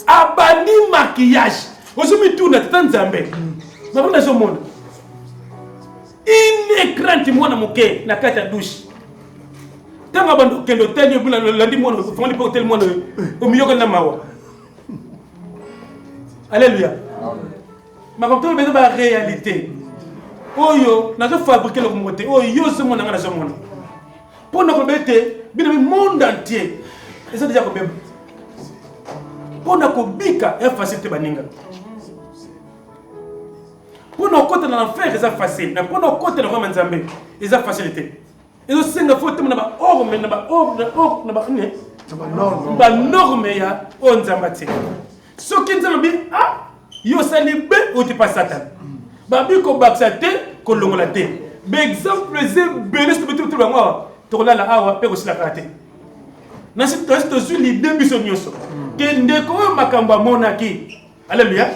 Abandi maquillage. Ozumi tuna tanzambe. Mabona zo mona. Une écran ti mwana moke na kata douche. Tanga bando kendo tani bula landi mwana foni po hotel mwana o miyoko na mawa. Alléluia. Ma comme tout ba réalité. Oyo na zo fabriquer le moté. Oyo zo mona ngana zo mona. Pour nous embêter, bien le monde entier. Et ça déjà comme pour nous bika est facile baninga. Pour nous côté dans l'enfer c'est facile, mais pour nous côté dans le Nzambe, c'est facilité. Et aussi c'est une faute na ba orme na ba ne. Ba norme ya on Nzambati. Ce qui nous dit ah, yo salibé ou tu pas Satan. Ba bi ko baxate ko longolate. Par exemple, c'est bénis tout le monde. Tola la awa pe ko sila kate. Na sit to sur l'idée bisonyoso. Que ndeko makambo monaki. Alléluia.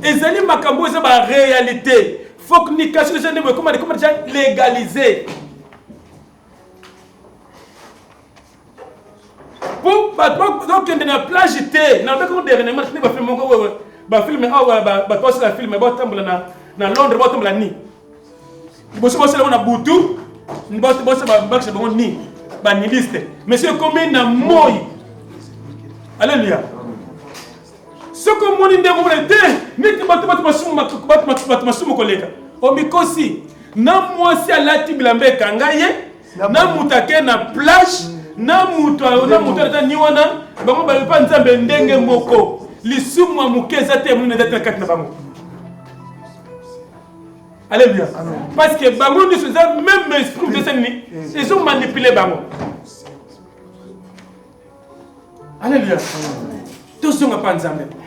Ezali makambo c'est ba réalité. Faut que ni cache les gens comment déjà légaliser. Pour donc que na plagité, na ko dernièrement ni ba film ko ba film awa ba poste la film ba tambula na Londres ba tambula ni. Boso boso la na butu. Mais c'est comme un moi. Alléluia. Ce que mon idée n'est pas mon collègue. Au mikosi, na moi si à la tiblambe kangaye, na mutake na plage, na mutu ata ni wana bango balobi nzambe ndenge moko lisumu ya moke eza te moni eza te na kati na bango. Alléluia. Parce que bango nyonso eza même esprit de seni ezo manipuler bango. Alléluia. Tozonga pa nzambe.